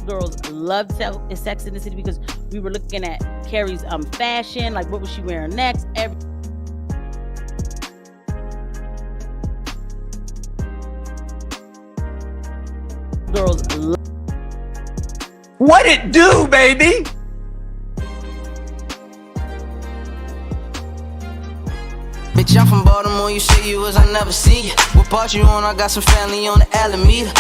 girls loved Sex in the City because we were looking at Carrie's fashion, like what was she wearing next. Girls what it do, baby? Bitch, I'm from Baltimore, you say you was, I never seen you. What part you on? I got some family on the Alameda.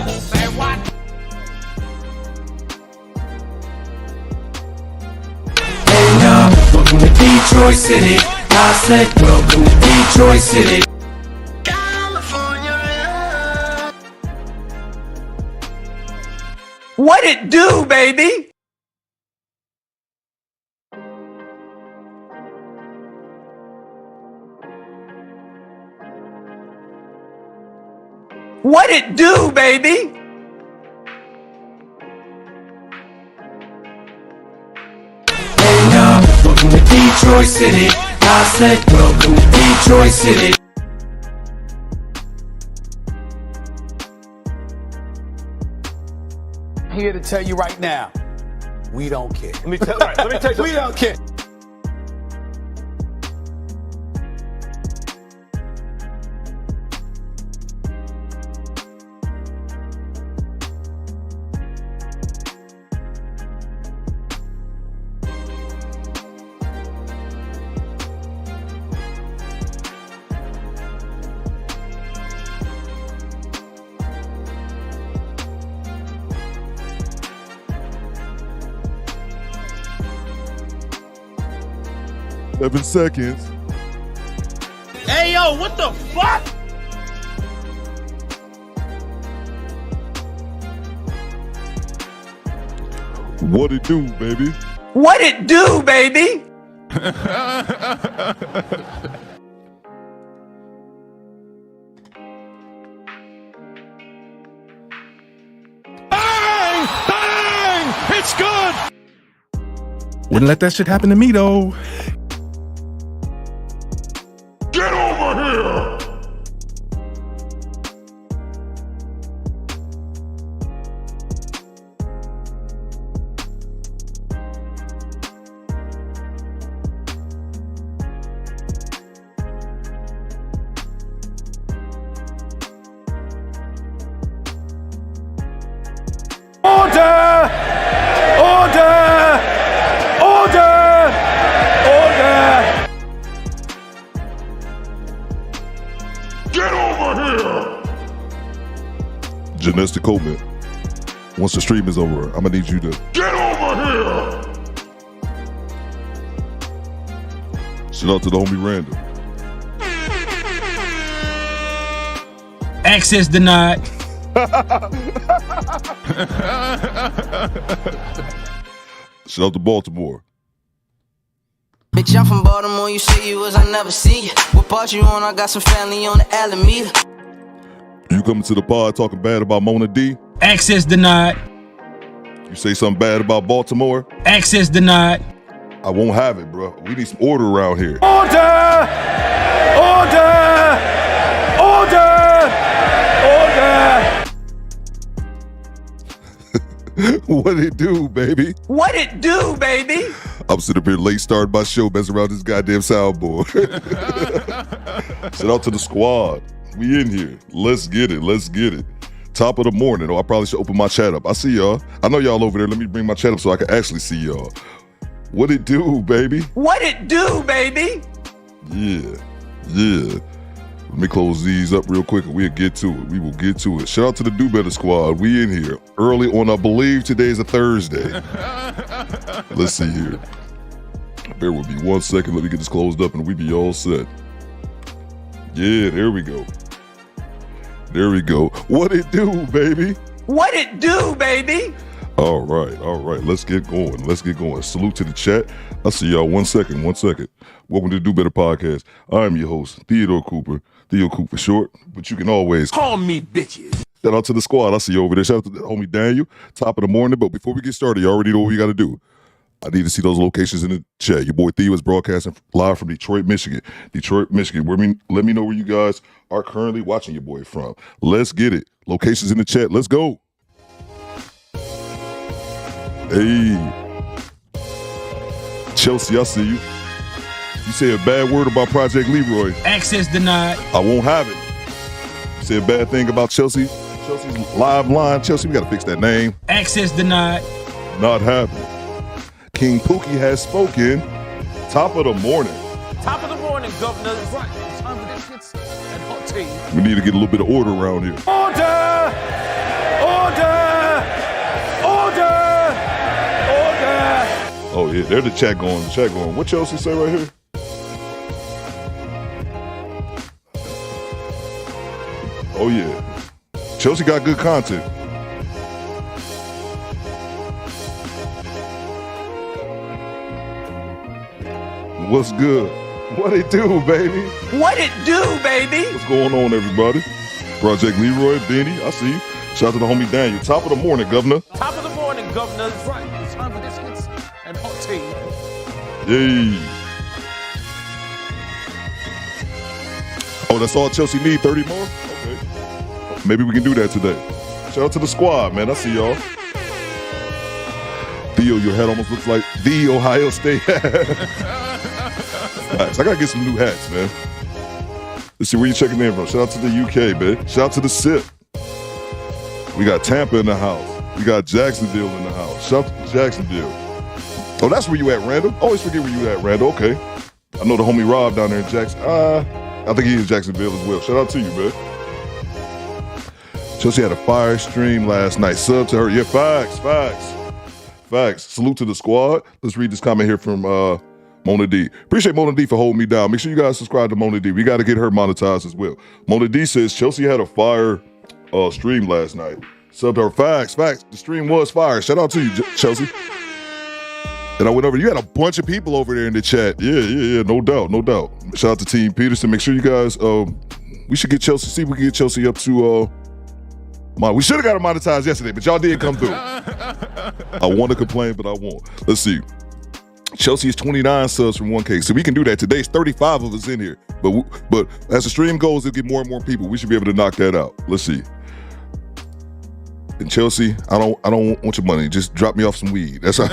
Say what? Hey y'all, welcome to Detroit City. I said welcome to Detroit City. California. What it do, baby? What it do, baby? Hey y'all, welcome to Detroit City. I said welcome to Detroit City. I'm here to tell you right now, we don't care. Let me tell you. We don't care. Seven seconds. Hey, yo, what the fuck? What it do, baby? What it do, baby? Bang! Bang! It's good! Wouldn't let that shit happen to me, though. Get over here! Order! Order! Order! Order! Get over here! Janessa Coleman, once the stream is over, I'm gonna need you to get over here! Shout out to the homie Randall. Access denied. Shout out to Baltimore. Bitch, I'm from Baltimore, you say you was, I never seen you. What part you on? I got some family on the Alameda. You coming to the pod talking bad about Mona D? Access denied. You say something bad about Baltimore? Access denied. I won't have it, bro. We need some order around here. Order! Order! Order! Order! What it do, baby? What it do, baby? I'm sitting up here late starting my show, messing around this goddamn soundboard. Shout out to the squad. We in here. Let's get it. Let's get it. Top of the morning. Oh, I probably should open my chat up. I see y'all. I know y'all over there. Let me bring my chat up so I can actually see y'all. What it do, baby? What it do, baby? Yeah. Yeah. Let me close these up real quick and we'll get to it. We will get to it. Shout out to the DoBetterSquad. We in here early on, I believe today is a Thursday. Let's see here. Bear with me 1 second. Let me get this closed up and we be all set. Yeah, there we go. There we go. What it do, baby? What it do, baby? All right. Let's get going. Let's get going. Salute to the chat. I'll see y'all 1 second. 1 second. Welcome to the Do Better Podcast. I'm your host, Theo Coop for short, but you can always Call me bitches. shout out to the squad. I see you over there. Shout out to the homie Daniel. Top of the morning. But before we get started, you already know what we got to do. I need to see those locations in the chat. Your boy Theo is broadcasting live from Detroit, Michigan. Detroit, Michigan. Let me know where you guys are currently watching your boy from. Let's get it. Locations in the chat. Let's go. Hey. Chelsea, I see you. You say a bad word about Project Leroy. Access denied. I won't have it. You say a bad thing about Chelsea. Chelsea's live line. Chelsea, we got to fix that name. Access denied. Not happening. King Pookie has spoken. Top of the morning. Top of the morning, Governor. Right. Time for biscuits and hot tea. We need to get a little bit of order around here. Order! Order! Order! Order! Oh, yeah, there's the chat going. What Chelsea say right here? Oh, yeah. Chelsea got good content. What's good? What it do, baby? What it do, baby? What's going on, everybody? Project Leroy, Benny, I see you. Shout out to the homie Daniel. Top of the morning, Governor. Top of the morning, Governor. Right. Time for biscuits and hot tea. Yay. Oh, that's all Chelsea need, 30 more? Okay. Maybe we can do that today. Shout out to the squad, man. I see y'all. Theo, your hat almost looks like the Ohio State hat. Nice. I gotta get some new hats, man. Let's see where you checking in from. Shout out to the UK, man. Shout out to the SIP. We got Tampa in the house. We got Jacksonville in the house. Shout out to Jacksonville. Oh, that's where you at, Randall. Always forget where you at, Randall. Okay. I know the homie Rob down there in Jackson. I think he is Jacksonville as well. Shout out to you, man. Chelsea had a fire stream last night. Sub to her. Yeah, facts. Salute to the squad. Let's read this comment here from Mona D. Appreciate Mona D for holding me down. Make sure you guys subscribe to Mona D. We got to get her monetized as well. Mona D says Chelsea had a fire stream last night. Sub to her. Facts. The stream was fire. Shout out to you, Chelsea. And I went over. You had a bunch of people over there in the chat. Yeah. No doubt. Shout out to Team Peterson. Make sure you guys. We should get Chelsea. See if we can get Chelsea up to. We should have got her monetized yesterday, but y'all did come through. I want to complain, but I won't. Let's see. Chelsea is 29 subs from 1K, so we can do that. Today's 35 of us in here, but as the stream goes, it'll get more and more people. We should be able to knock that out. Let's see. And Chelsea, I don't want your money. Just drop me off some weed. That's all.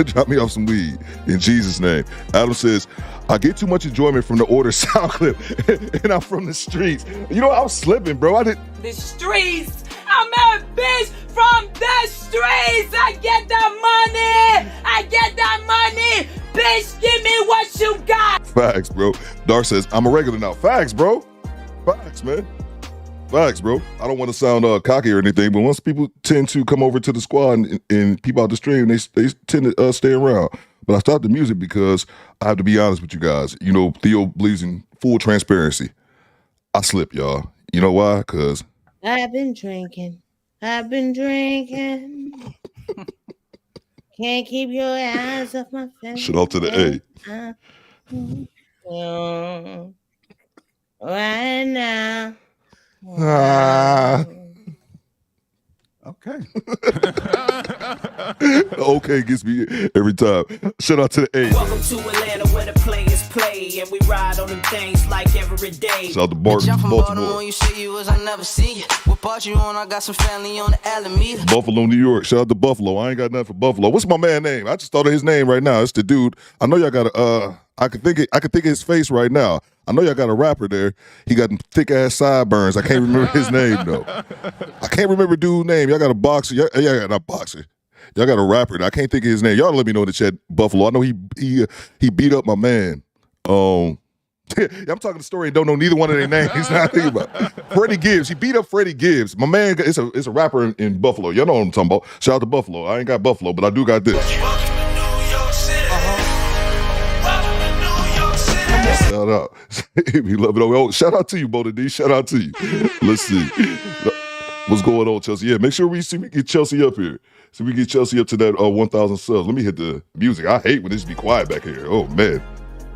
Drop me off some weed in Jesus' name. Adam says, I get too much enjoyment from the order sound clip, and I'm from the streets. You know, I was slipping, bro. The streets. I'm a bitch from the streets. I get that money. Bitch, give me what you got. Facts, bro. Dar says, I'm a regular now. Facts, bro. Facts, man. Facts, bro. I don't want to sound cocky or anything, but once people tend to come over to the squad and people out the stream, they tend to stay around. But I stopped the music because I have to be honest with you guys. You know, Theo believes in full transparency. I slip, y'all. You know why? Because I've been drinking. Can't keep your eyes off my face. shout out to the A. Right now. Okay. Okay gets me every time. Shout out to the A. Welcome to Atlanta where the players play and we ride on them things like every day. Shout out to Bitch, I'm from Baltimore. Baltimore. You say you was, I never see you. What part you on? I got some family on the Alameda. Buffalo, New York. Shout out to Buffalo. I ain't got nothing for Buffalo. What's my man name? I just thought of his name right now. It's the dude. I know y'all got a I could think of his face right now. I know y'all got a rapper there. He got thick ass sideburns. I can't remember his name though. I can't remember dude's name. Y'all got a boxer. Y'all not boxer. Y'all got a rapper. I can't think of his name. Y'all let me know in the chat. Buffalo. I know he beat up my man. I'm talking the story and don't know neither one of their names. I think about Freddie Gibbs. He beat up Freddie Gibbs. My man, it's a rapper in Buffalo. Y'all know what I'm talking about. Shout out to Buffalo. I ain't got Buffalo, but I do got this. Shout out. We love it. Oh, shout out to you, Bona D. Shout out to you. Let's see. What's going on, Chelsea? Yeah, make sure we get Chelsea up here. So we get Chelsea up to that 1,000 subs. Let me hit the music. I hate when this be quiet back here. Oh, man.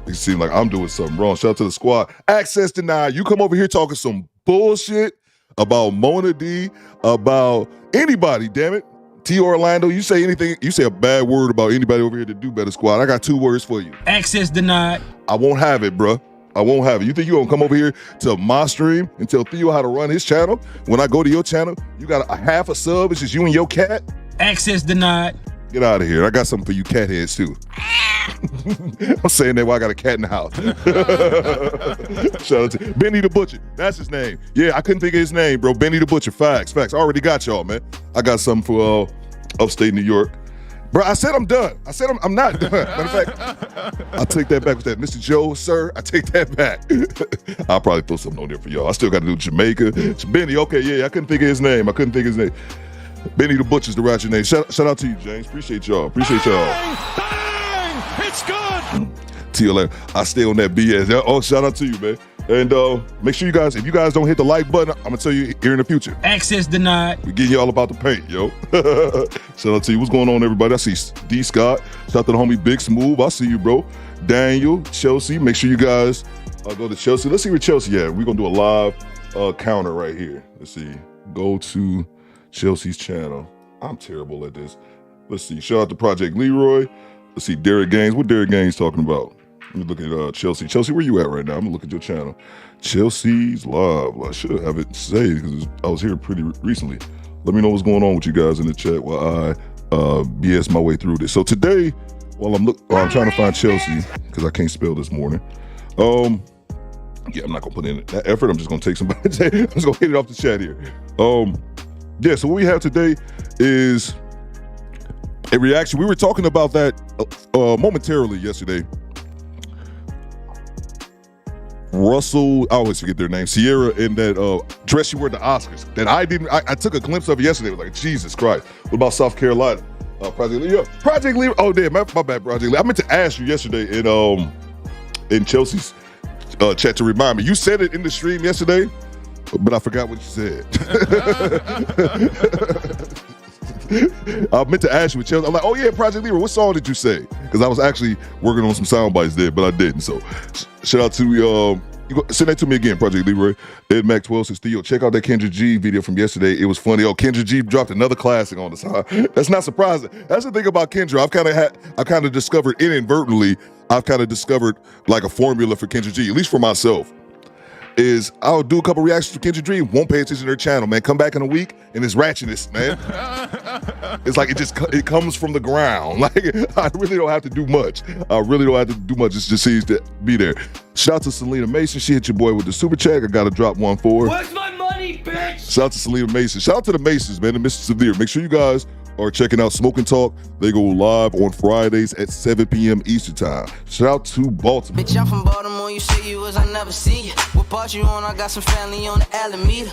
It seems like I'm doing something wrong. Shout out to the squad. Access denied. You come over here talking some bullshit about Mona D, about anybody, damn it. T. Orlando, you say anything, you say a bad word about anybody over here to Do Better Squad, I got 2 words for you. Access denied. I won't have it, bruh. I won't have it. You think you gonna come over here to my stream and tell Theo how to run his channel? When I go to your channel, you got a half a sub, it's just you and your cat? Access denied. Get out of here. I got something for you cat heads too. I'm saying that while I got a cat in the house. Shout out to Benny the Butcher. That's his name. Yeah, I couldn't think of his name, bro. Benny the Butcher. Facts. I already got y'all, man. I got something for upstate New York. Bro, I said I'm done. I said I'm not done. Matter of fact, I'll take that back with that. Mr. Joe, sir, I take that back. I'll probably throw something on there for y'all. I still got to do Jamaica. It's Benny, okay, yeah, I couldn't think of his name. Benny the Butcher's the right name. Shout out to you, James. Appreciate y'all. Bang! It's good. TLM, I stay on that BS. Oh, shout out to you, man. And make sure you guys, if you guys don't hit the like button, I'm gonna tell you here in the future. Access denied. We're getting you all about the paint, yo. Shout out to you. What's going on, everybody? I see D. Scott. Shout out to the homie Big Smooth. I see you, bro. Daniel, Chelsea. Make sure you guys go to Chelsea. Let's see where Chelsea at. We're gonna do a live counter right here. Let's see. Go to Chelsea's channel. I'm terrible at this. Let's see. Shout out to Project Leroy. Let's see. Derek Gaines. What Derek Gaines talking about? Let me look at Chelsea. Chelsea, where you at right now? I'm gonna look at your channel. Chelsea's live. Well, I should have it saved because I was here pretty recently. Let me know what's going on with you guys in the chat while I BS my way through this. So today, while I'm trying to find Chelsea because I can't spell this morning. Yeah, I'm not gonna put in that effort. I'm just gonna take somebody. I'm just gonna hit it off the chat here. Yeah. So what we have today is a reaction. We were talking about that momentarily yesterday. Russell, I always forget their name, Ciara, in that dress she wore at the Oscars. That I took a glimpse of it yesterday. I was like, Jesus Christ. What about South Carolina? Project Leroy. Project Leroy. Oh, damn, my bad, Project Leroy. I meant to ask you yesterday in Chelsea's chat to remind me. You said it in the stream yesterday, but I forgot what you said. I meant to ask you with Chelsea. I'm like, oh yeah, Project Leroy, what song did you say? Because I was actually working on some sound bites there, but I didn't. So shout out to send that to me again, Project Leroy. Ed Mac 12 says, Theo, check out that Kendra G video from yesterday. It was funny. Oh, Kendra G dropped another classic on us. Huh? That's not surprising. That's the thing about Kendra. I've kind of discovered inadvertently. I've kind of discovered like a formula for Kendra G, at least for myself. Is I'll do a couple reactions to Kendra G, won't pay attention to their channel, man. Come back in a week and it's ratchetness, man. It's like it comes from the ground. Like I really don't have to do much. It just seems to be there. Shout out to Selena Mason. She hit your boy with the super check. I got to drop one for her. Where's my money, bitch? Shout out to Selena Mason. Shout out to the Masons, man, and Mr. Severe. Make sure you guys are checking out Smoke & Talk. They go live on Fridays at 7 p.m. Eastern time. Shout out to Baltimore. Bitch, I'm from Baltimore, you say you was, I never see you. What part you on? I got some family on the Alameda.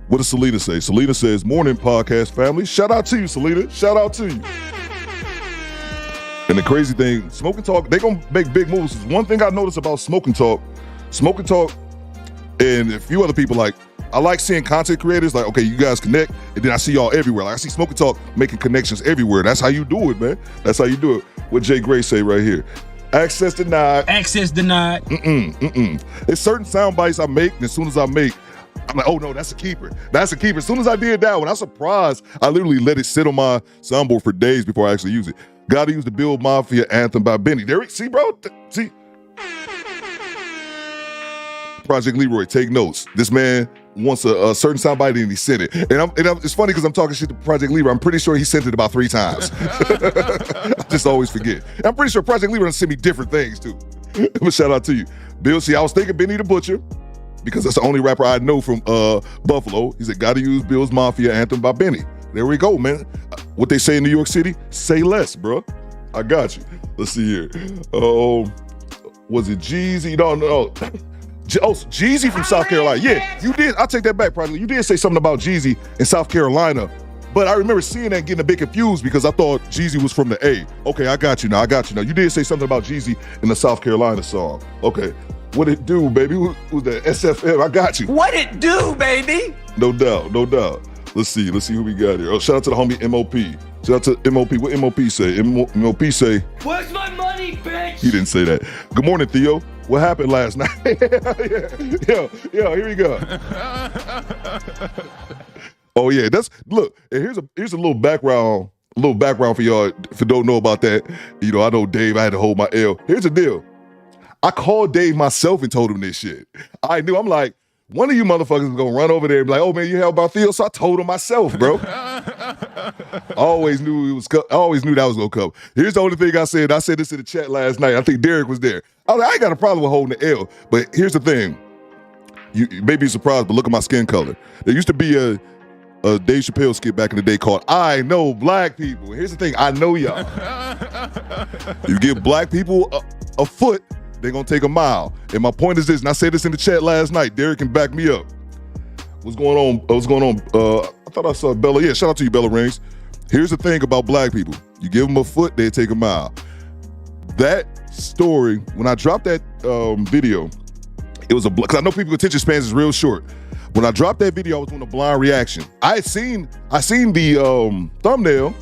What does Selena say? Selena says, morning podcast family. Shout out to you, Selena. Shout out to you. And the crazy thing, Smoke & Talk, they gonna make big moves. One thing I noticed about Smoke & Talk, and a few other people, like, I like seeing content creators like, okay, you guys connect, and then I see y'all everywhere. Like I see Smoke & Talk making connections everywhere. That's how you do it, man. That's how you do it. What Jay Gray say right here. Access denied. Access denied. There's certain sound bites I make, and as soon as I make, I'm like, oh no, that's a keeper. That's a keeper. As soon as I did that one, I'm surprised. I literally let it sit on my soundboard for days before I actually use it. Gotta use the Bill Mafia anthem by Benny. There, see, bro? See? Project Leroy, take notes. This man wants a certain soundbite and he sent it. And it's funny because I'm talking shit to Project Leroy. I'm pretty sure he sent it about 3 times. I just always forget. And I'm pretty sure Project Leroy sent me different things too. But shout out to you. Bill, see, I was thinking Benny the Butcher because that's the only rapper I know from Buffalo. He said, gotta use Bill's Mafia anthem by Benny. There we go, man. What they say in New York City, say less, bro. I got you. Let's see here. Was it Jeezy? No. Oh, Jeezy from South Carolina. Yeah, you did. I'll take that back, probably. You did say something about Jeezy in South Carolina, but I remember seeing that and getting a bit confused because I thought Jeezy was from the A. Okay, I got you now. You did say something about Jeezy in the South Carolina song. Okay, what it do, baby? Who's that? SFM. I got you. What it do, baby? No doubt. Let's see who we got here. Oh, shout out to the homie MOP. Shout out to MOP. What MOP say? MOP say, where's my money, bitch? He didn't say that. Good morning, Theo. What happened last night? Yeah, here we go. Oh yeah, look. And here's a little background for y'all if you don't know about that. You know, I know Dave. I had to hold my L. Here's the deal. I called Dave myself and told him this shit. I knew. I'm like, one of you motherfuckers is gonna run over there and be like, "Oh man, you held about Theo," so I told him myself, bro. I always knew that was gonna come. Here's the only thing I said. I said this in the chat last night. I think Derek was there. I was like, I ain't got a problem with holding the L, but here's the thing. You may be surprised, but look at my skin color. There used to be a Dave Chappelle skit back in the day called "I Know Black People." Here's the thing. I know y'all. You give black people a foot, they're gonna take a mile. And my point is this, and I said this in the chat last night. Derek can back me up. What's going on? I thought I saw Bella. Yeah, shout out to you, Bella Rings. Here's the thing about black people. You give them a foot, they take a mile. That story, when I dropped that video, it was because I know people's attention spans is real short. When I dropped that video, I was doing a blind reaction. I seen the thumbnail,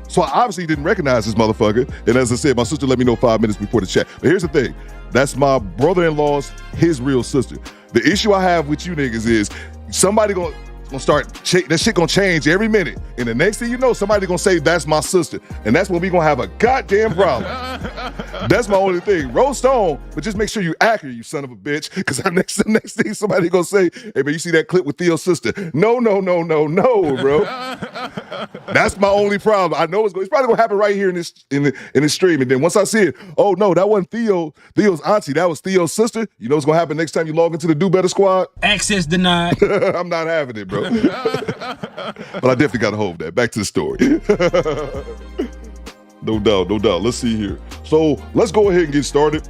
so I obviously didn't recognize this motherfucker. And as I said, my sister let me know 5 minutes before the chat. But here's the thing. That's my brother-in-law's, his real sister. The issue I have with you niggas is somebody gonna start, that shit gonna change every minute. And the next thing you know, somebody gonna say, that's my sister. And that's when we gonna have a goddamn problem. That's my only thing. Roast on, but just make sure you accurate, you son of a bitch. Because the next thing somebody gonna say, hey man, you see that clip with Theo's sister? No, bro. That's my only problem. I know it's probably gonna happen right here in this stream. And then once I see it, oh no, that wasn't Theo's auntie, that was Theo's sister. You know what's gonna happen next time you log into the Do Better Squad? Access denied. I'm not having it, bro. But I definitely gotta hold that. Back to the story. No doubt. Let's see here. So let's go ahead and get started.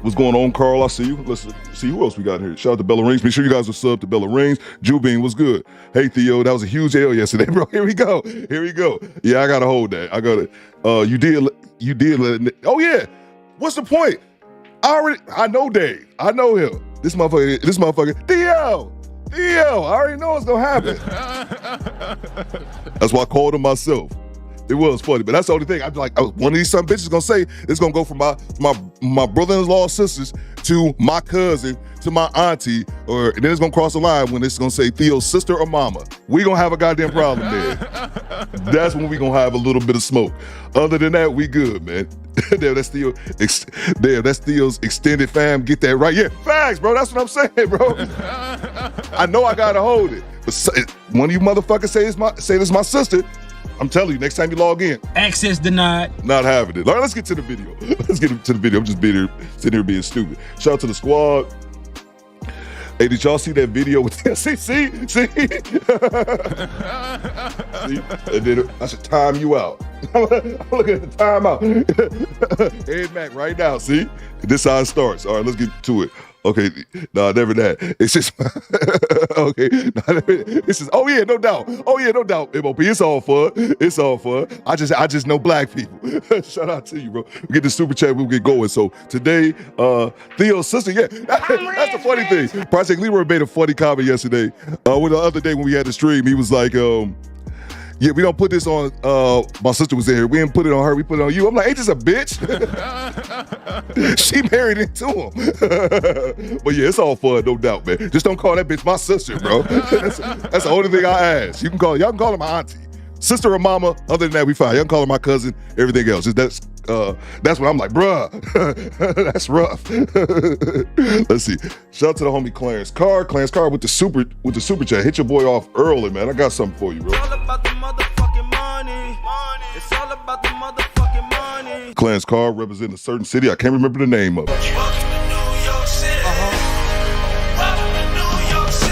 What's going on, Carl? I see you. Let's see who else we got here. Shout out to Bella Rings. Make sure you guys are subbed to Bella Rings. Jubin, what's good? Hey, Theo, that was a huge L yesterday, bro. Here we go. Yeah, I gotta hold that. I gotta. You did let it. Oh yeah. What's the point? I know Dave. I know him. This motherfucker. Theo. I already know what's gonna happen. That's why I called him myself. It was funny, but that's the only thing. I'd be like, one of these son bitches gonna say it's gonna go from my brother-in-law sisters to my cousin to my auntie, and then it's gonna cross the line when it's gonna say Theo's sister or mama. We gonna have a goddamn problem there. That's when we gonna have a little bit of smoke. Other than that, we good, man. That's Theo's extended fam. Get that right. Yeah, facts, bro. That's what I'm saying, bro. I know I gotta hold it. But one of you motherfuckers say this my sister. I'm telling you, next time you log in. Access denied. Not having it. All right, let's get to the video. I'm just sitting here being stupid. Shout out to the squad. Hey, did y'all see that video with see? See? And then I should time you out. I'm looking at the timeout. Head back right now, see? This how it starts. All right, let's get to it. Okay, no, never that. It's just, okay. It's just, oh yeah, no doubt. MOP, it's all fun. I just know black people. Shout out to you, bro. We get the super chat, we'll get going. So today, Theo's sister, yeah, that's the funny thing. Project Leroy made a funny comment yesterday. The other day when we had the stream, he was like, yeah, we don't put this on, my sister was in here. We didn't put it on her, we put it on you. I'm like, ain't this a bitch? She married into him. But yeah, it's all fun, no doubt, man. Just don't call that bitch my sister, bro. That's the only thing I ask. Y'all can call her my auntie. Sister or mama, other than that, we fine. Y'all can call her my cousin, everything else. That's when I'm like, bruh, that's rough. Let's see. Shout out to the homie Clarence Carr with the super chat. Hit your boy off early, man. I got something for you, bro. It's all about the motherfucking money. It's all about the motherfucking money. Clarence Carr representing a certain city. I can't remember the name of it. Welcome to New York City. Welcome to New York City.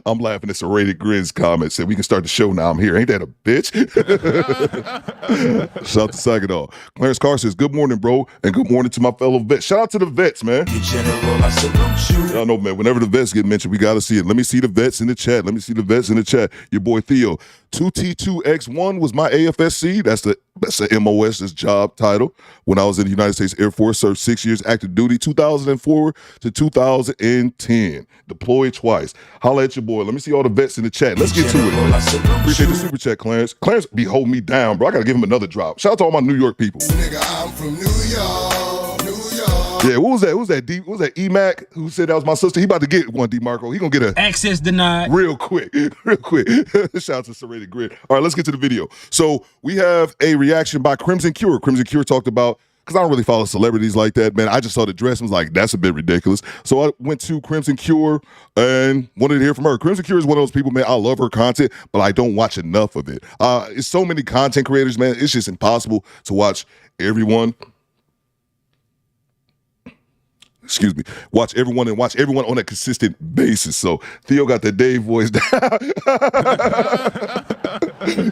I'm laughing at Serrated Grins comment. Said we can start the show now. I'm here. Ain't that a bitch? Shout out to Saginaw. Clarence Carr says, good morning, bro, and good morning to my fellow vets. Shout out to the vets, man. General, I salute you. Y'all know, man, whenever the vets get mentioned, we got to see it. Let me see the vets in the chat. Your boy Theo. 2T2X1 was my AFSC. That's the MOS's job title. When I was in the United States Air Force, served 6 years active duty, 2004 to 2010. Deployed twice. Holla at your boy. Let me see all the vets in the chat. Let's get to it. Appreciate the super chat, Clarence. Clarence be holding me down, bro. I got to give him another drop. Shout out to all my New York people. Nigga, I'm from New York. Yeah, what was that? What was that E-Mac who said that was my sister? He about to get one, DeMarco. He gonna get a Access denied. real quick. Shout out to Serrated Grid. All right, let's get to the video. So we have a reaction by Crimson Cure. Crimson Cure talked about, because I don't really follow celebrities like that, man. I just saw the dress and was like, that's a bit ridiculous. So I went to Crimson Cure and wanted to hear from her. Crimson Cure is one of those people, man, I love her content, but I don't watch enough of it. It's so many content creators, man. It's just impossible to watch everyone. Excuse me, watch everyone on a consistent basis. So Theo got the Dave voice down.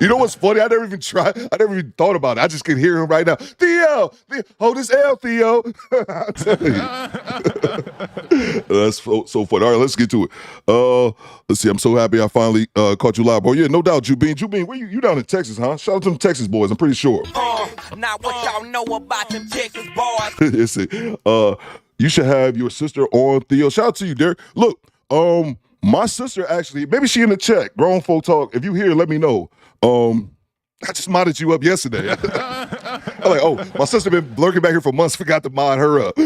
You know what's funny? I never even thought about it. I just can hear him right now. Theo, hold this L, Theo. I tell you. That's so funny. All right, let's get to it. Let's see. I'm so happy I finally caught you live, bro. Yeah, no doubt, Jubin. Jubin, where you down in Texas, huh? Shout out to them Texas boys. I'm pretty sure. Now what y'all know about them Texas boys? Let's see. You should have your sister on, Theo. Shout out to you, Derek. Look, my sister actually, maybe she in the chat. Grown folk talk. If you here, let me know. I just modded you up yesterday. I'm like, oh, my sister been lurking back here for months. Forgot to mod her up.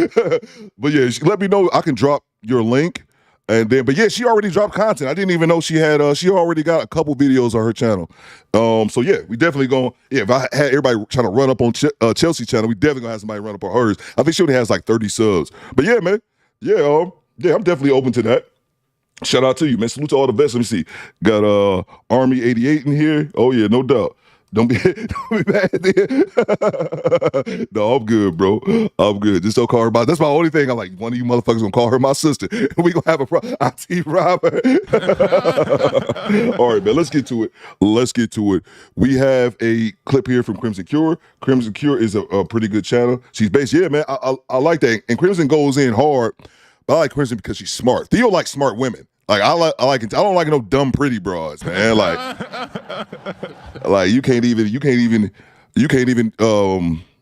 But yeah, let me know. I can drop your link. And then, but yeah, she already dropped content. I didn't even know she had, she already got a couple videos on her channel. So yeah, we definitely going, yeah, if I had everybody trying to run up on Chelsea channel, we definitely gonna have somebody run up on hers. I think she only has like 30 subs. But yeah, man, yeah, I'm definitely open to that. Shout out to you, man. Salute to all the best. Let me see. Got Army 88 in here. Oh yeah, no doubt. Don't be mad. No, I'm good, bro. I'm good. Just don't call her that's my only thing. I'm like, one of you motherfuckers gonna call her my sister. We gonna have a problem. IT Robert. All right, man. Let's get to it. We have a clip here from Crimson Cure. Crimson Cure is a pretty good channel. She's based, yeah, man. I like that. And Crimson goes in hard. But I like Crimson because she's smart. Theo likes smart women. Like I like it. I don't like no dumb pretty broads, man. Like you can't even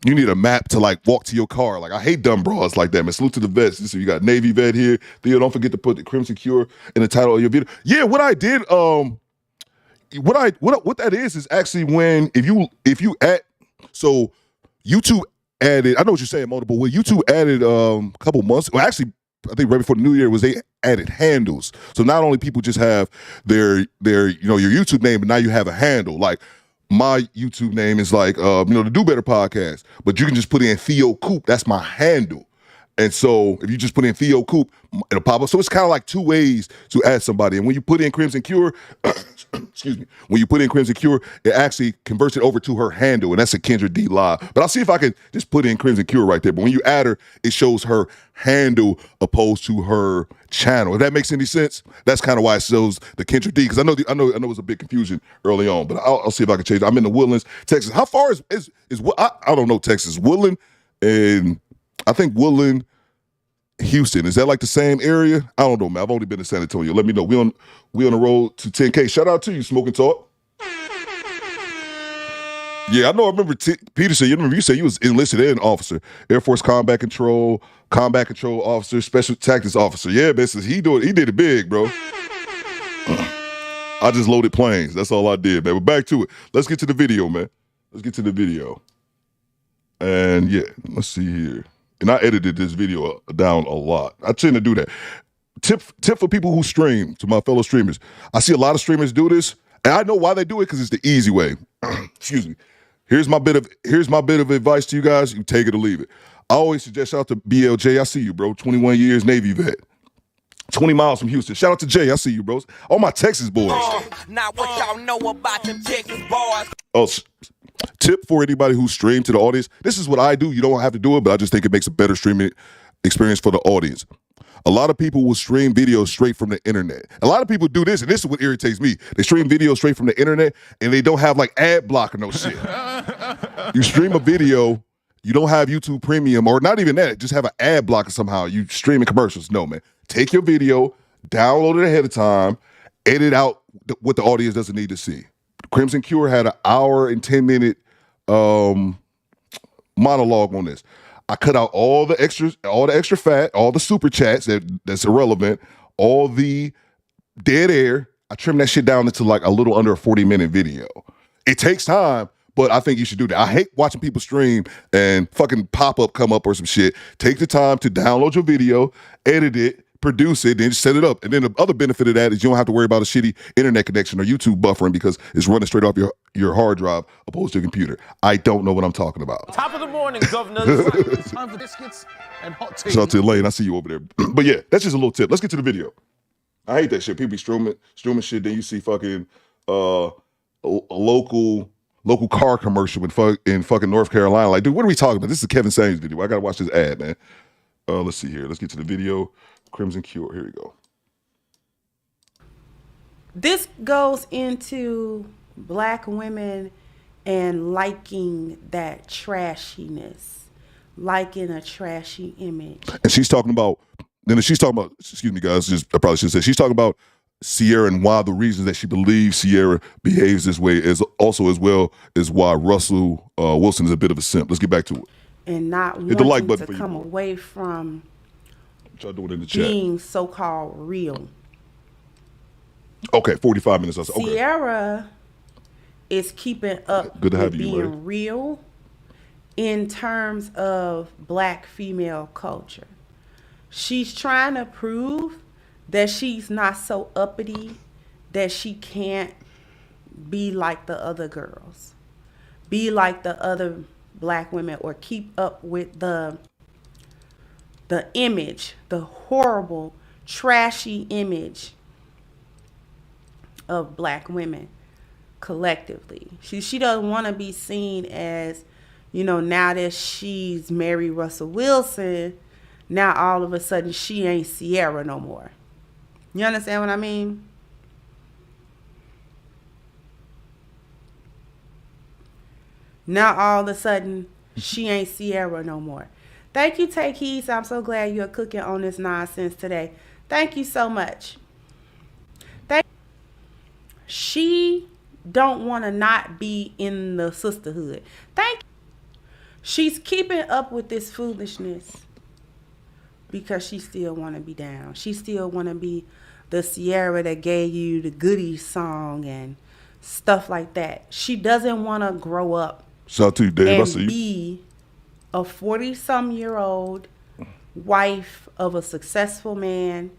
you need a map to like walk to your car. Like I hate dumb broads like that, man. Salute to the vets. So you got Navy vet here. Theo, don't forget to put the Crimson Cure in the title of your video. Yeah, what I did, what that is actually when if you add, so YouTube added, I know what you're saying, Mono, but when YouTube added a couple months, well actually I think right before the new year was they added handles. So not only people just have their your YouTube name, but now you have a handle. Like my YouTube name is like the DoBetterPod podcast, but you can just put in Theo Coop. That's my handle. And so if you just put in Theo Coop, it'll pop up. So it's kind of like two ways to add somebody. And when you put in Crimson Cure, excuse me, when you put in Crimson Cure, it actually converts it over to her handle, and that's a Kendra D Live. But I'll see if I can just put in Crimson Cure right there. But when you add her, it shows her handle opposed to her channel. If that makes any sense, that's kind of why it shows the Kendra D. Because I know it was a big confusion early on, but I'll see if I can change it. I'm in the Woodlands, Texas. How far is I don't know Texas, Woodland, and I think Woodland, Houston. Is that like the same area? I don't know, man. I've only been to San Antonio. Let me know. We on the road to 10K. Shout out to you, Smoking Talk. Yeah, I know. I remember Peterson. You said you was enlisted and officer, Air Force Combat Control Officer, Special Tactics Officer. Yeah, man. He did it big, bro. I just loaded planes. That's all I did, man. But back to it. Let's get to the video, man. Let's get to the video. And yeah, let's see here. And I edited this video down a lot. I tend to do that. Tip for people who stream, to my fellow streamers. I see a lot of streamers do this, and I know why they do it, because it's the easy way. Excuse me. Here's my bit of advice to you guys. You take it or leave it. I always suggest, shout out to BLJ. I see you, bro. 21 years Navy vet. 20 miles from Houston. Shout out to Jay. I see you, bros. All my Texas boys. Now what y'all know about them Texas boys? Oh, tip for anybody who streamed to the audience. This is what I do. You don't have to do it, but I just think it makes a better streaming experience for the audience. A lot of people will stream videos straight from the internet. A lot of people do this, and this is what irritates me. They stream videos straight from the internet, and they don't have like ad block or no shit. You stream a video, you don't have YouTube Premium, or not even that, just have an ad blocker somehow. You streaming commercials. No, man. Take your video, download it ahead of time, edit out what the audience doesn't need to see. Crimson Cure had an hour and 10-minute monologue on this. I cut out all the extra fat, all the super chats that's irrelevant, all the dead air. I trimmed that shit down into like a little under a 40-minute video. It takes time, but I think you should do that. I hate watching people stream and fucking pop-up come up or some shit. Take the time to download your video, edit it, produce it, then just set it up. And then the other benefit of that is you don't have to worry about a shitty internet connection or YouTube buffering because it's running straight off your hard drive opposed to your computer. I don't know what I'm talking about. Top of the morning, governor. It's time for biscuits and hot tea. Shout out to Elaine. I see you over there. But yeah, that's just a little tip. Let's get to the video. I hate that shit. People be streaming shit. Then you see fucking a local car commercial in fucking North Carolina. Like, dude, what are we talking about? This is a Kevin Samuels video. I gotta watch this ad, man. Let's see here. Let's get to the video. Crimson Cure. Here we go. This goes into black women and liking that trashiness, liking a trashy image. And she's talking about, excuse me, guys, I probably should say, she's talking about Ciara and why the reasons that she believes Ciara behaves this way is also as well as why Russell Wilson is a bit of a simp. Let's get back to it. And not hit the like wanting button to for come you. away from Try to do it in the chat. being so-called real. Okay, 45 minutes. Okay. Ciara is keeping up Good to have with you, being Ray. real in terms of black female culture. She's trying to prove that she's not so uppity that she can't be like the other girls, be like the other black women, or keep up with the image, the horrible, trashy image of black women collectively. She doesn't want to be seen as, now that she's married Russell Wilson, now all of a sudden she ain't Ciara no more. You understand what I mean? Now all of a sudden she ain't Ciara no more. Thank you, Take Heed. I'm so glad you're cooking on this nonsense today. Thank you so much. She don't want to not be in the sisterhood. She's keeping up with this foolishness because she still want to be down. She still want to be the Ciara that gave you the goodies song and stuff like that. She doesn't want to grow up Shout out to you, Dave. I and see you. be a 40-some-year-old wife of a successful man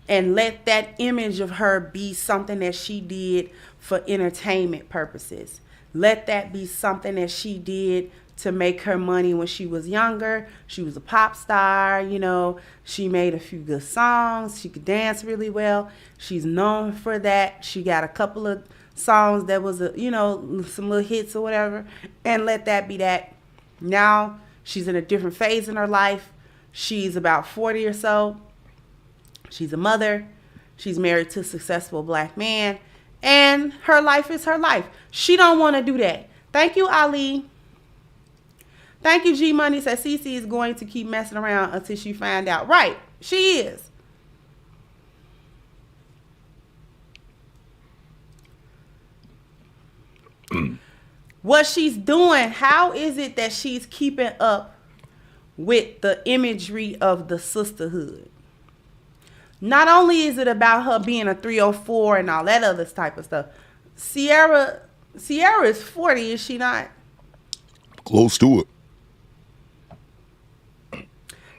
and let that image of her be something that she did for entertainment purposes. Let that be something that she did to make her money when she was younger. She was a pop star, she made a few good songs. She could dance really well. She's known for that. She got a couple of songs that was, some little hits or whatever, and let that be that. Now she's in a different phase in her life. She's about 40 or so. She's a mother. She's married to a successful black man. And her life is her life. She don't want to do that. Thank you, Ali. Thank you, G Money. Says Cece is going to keep messing around until she find out. Right. She is. What she's doing, how is it that she's keeping up with the imagery of the sisterhood? Not only is it about her being a 304 and all that other type of stuff. Ciara is 40, is she not? Close to it.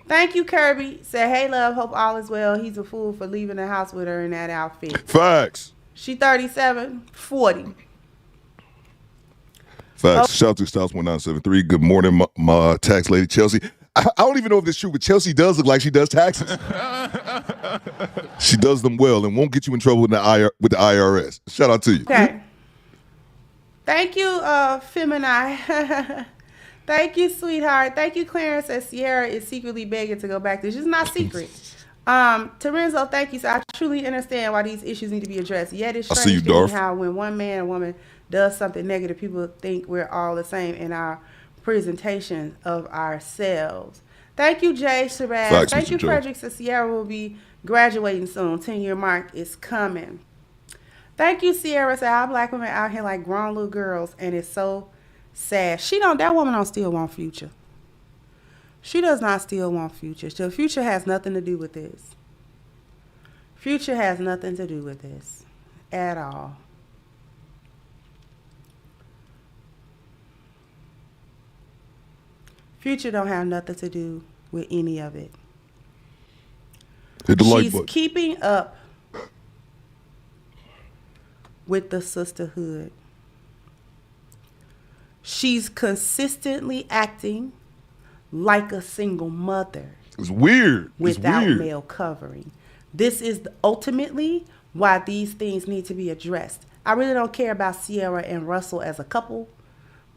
Thank you, Kirby. Said, hey, love, hope all is well. He's a fool for leaving the house with her in that outfit. Facts. She 37, 40. Facts. Shout out to Styles 1973. Good morning, my tax lady, Chelsea. I don't even know if this is true, but Chelsea does look like she does taxes. She does them well and won't get you in trouble with the IRS. Shout out to you. Okay. Thank you, Femini. Thank you, sweetheart. Thank you, Clarence. That Ciara is secretly begging to go back. This is not secret. Terenzo, thank you. So I truly understand why these issues need to be addressed. Yet it's strange to me how when one man and woman does something negative, people think we're all the same in our presentation of ourselves. Thank you, Jay Shabazz. Facts, Thank Mr. you, Joe. Frederick. So Ciara will be graduating soon. 10-year mark is coming. Thank you, Ciara. So our black women out here like grown little girls, and it's so sad. That woman don't still want Future. She does not still want Future. So Future has nothing to do with this. Future has nothing to do with this at all. Future don't have nothing to do with any of it. Hit the like She's button. keeping up with the sisterhood. She's consistently acting like a single mother. It's weird. Without it's weird. male covering. This is ultimately why these things need to be addressed. I really don't care about Ciara and Russell as a couple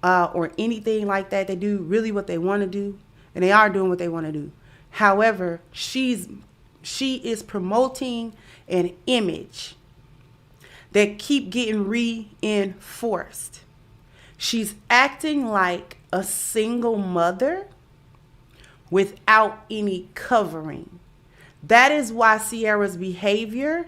or anything like that. They do really what they want to do, and they are doing what they want to do. However, she is promoting an image that keep getting reinforced. She's acting like a single mother without any covering. That is why Ciara's behavior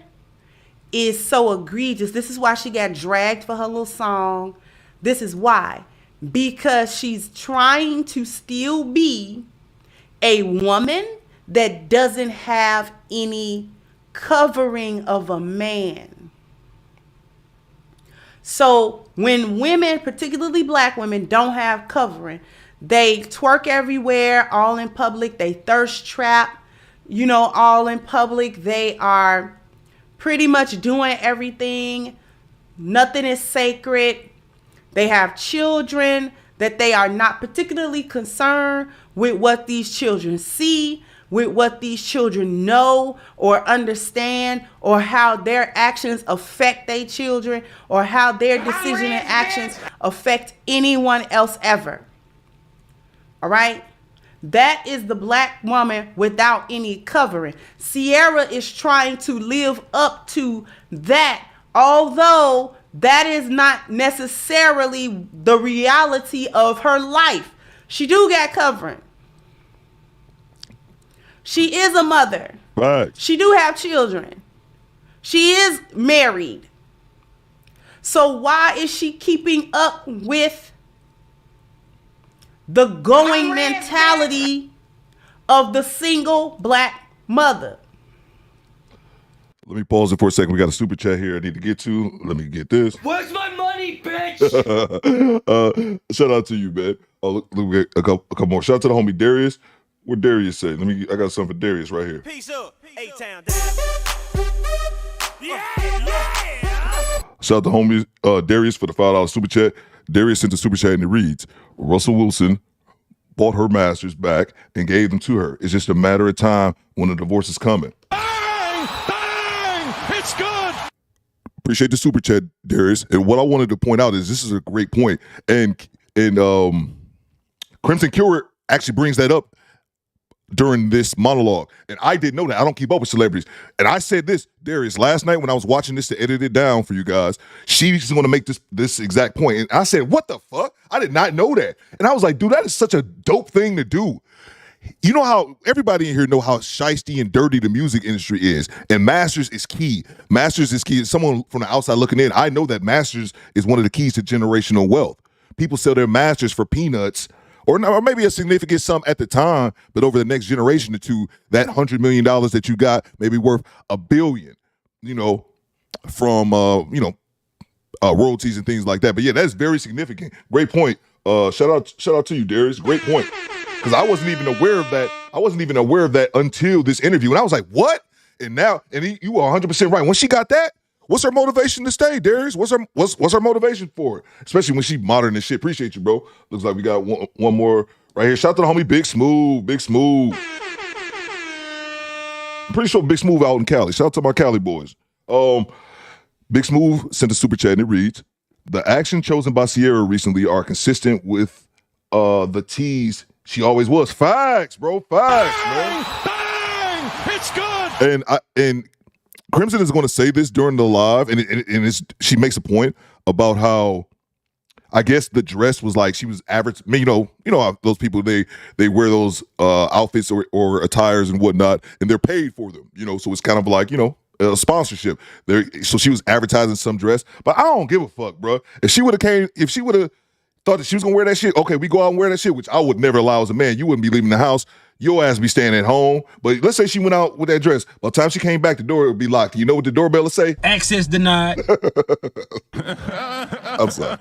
is so egregious. This is why she got dragged for her little song. This is why. Because she's trying to still be a woman that doesn't have any covering of a man. So when women, particularly black women, don't have covering, they twerk everywhere, all in public. They thirst trap, all in public. They are pretty much doing everything. Nothing is sacred. They have children that they are not particularly concerned with what these children see, with what these children know or understand, or how their actions affect their children, or how their decision and actions affect anyone else ever. All right? That is the black woman without any covering. Ciara is trying to live up to that, although that is not necessarily the reality of her life. She do got covering. She is a mother. Right. She do have children. She is married. So why is she keeping up with the going mentality of the single black mother? Let me pause it for a second. We got a super chat here I need to get to. Let me get this. Where's my money, bitch? Shout out to you, man. Oh, look, we got a couple more. Shout out to the homie Darius. What Darius say? I got something for Darius right here. Peace up. A-Town down. Yeah. Shout out to homie Darius for the $5 super chat. Darius sent a super chat and it reads, Russell Wilson bought her masters back and gave them to her. It's just a matter of time when the divorce is coming. Bang! Bang! It's good. Appreciate the super chat, Darius. And what I wanted to point out is this is a great point. And Crimson Cure actually brings that up during this monologue. And I didn't know that. I don't keep up with celebrities. And I said this, Darius, last night when I was watching this to edit it down for you guys, she's going to make this exact point. And I said, what the fuck? I did not know that. And I was like, dude, that is such a dope thing to do. You know how everybody in here know how shiesty and dirty the music industry is. And masters is key. Masters is key. Someone from the outside looking in, I know that masters is one of the keys to generational wealth. People sell their masters for peanuts, or maybe a significant sum at the time, but over the next generation or two, that $100 million that you got may be worth $1 billion, from royalties and things like that. But yeah, that's very significant. Great point. Shout out to you, Darius. Great point. Because I wasn't even aware of that. I wasn't even aware of that until this interview. And I was like, what? And now, you were 100% right. When she got that, what's her motivation to stay, Darius? What's her motivation for it? Especially when she modern and shit. Appreciate you, bro. Looks like we got one more right here. Shout out to the homie Big Smooth. Big Smooth. I'm pretty sure Big Smooth out in Cali. Shout out to my Cali boys. Big Smooth sent a super chat and it reads, the action chosen by Ciara recently are consistent with the tease she always was. Facts, bro. Facts, man. Bang! It's good. And Crimson is going to say this during the live, and she makes a point about how, I guess the dress was like she was average. I mean, you know how those people they wear those outfits or attires and whatnot, and they're paid for them. So it's kind of like a sponsorship. So she was advertising some dress, but I don't give a fuck, bro. If she would have thought that she was gonna wear that shit, okay, we go out and wear that shit, which I would never allow as a man. You wouldn't be leaving the house. your ass be staying at home. But let's say she went out with that dress. By the time she came back, the door would be locked. You know what the doorbell would say? Access denied. I'm sorry.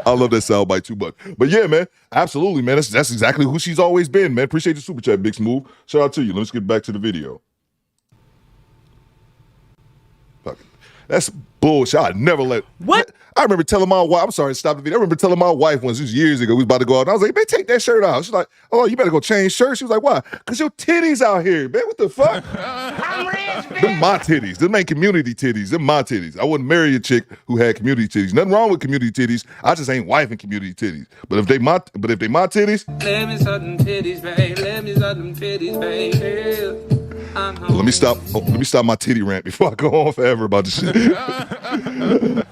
I love that soundbite too much. But yeah, man, absolutely, man. That's exactly who she's always been, man. Appreciate the super chat, Big Smooth. Shout out to you. Let's get back to the video. Fuck it. That's bullshit. I never let. What? I remember telling my wife, I'm sorry, stop the video. I remember telling my wife once, this was years ago, we was about to go out, and I was like, man, take that shirt out. She's like, oh, you better go change shirts. She was like, why? Because your titties out here, man. What the fuck? I'm rich, Them my titties. Them ain't community titties. Them my titties. I wouldn't marry a chick who had community titties. Nothing wrong with community titties. I just ain't wifing community titties. But if they my titties, Let me suck them titties, babe. Let me suck them titties, babe. let me stop my titty rant before I go on forever about this shit.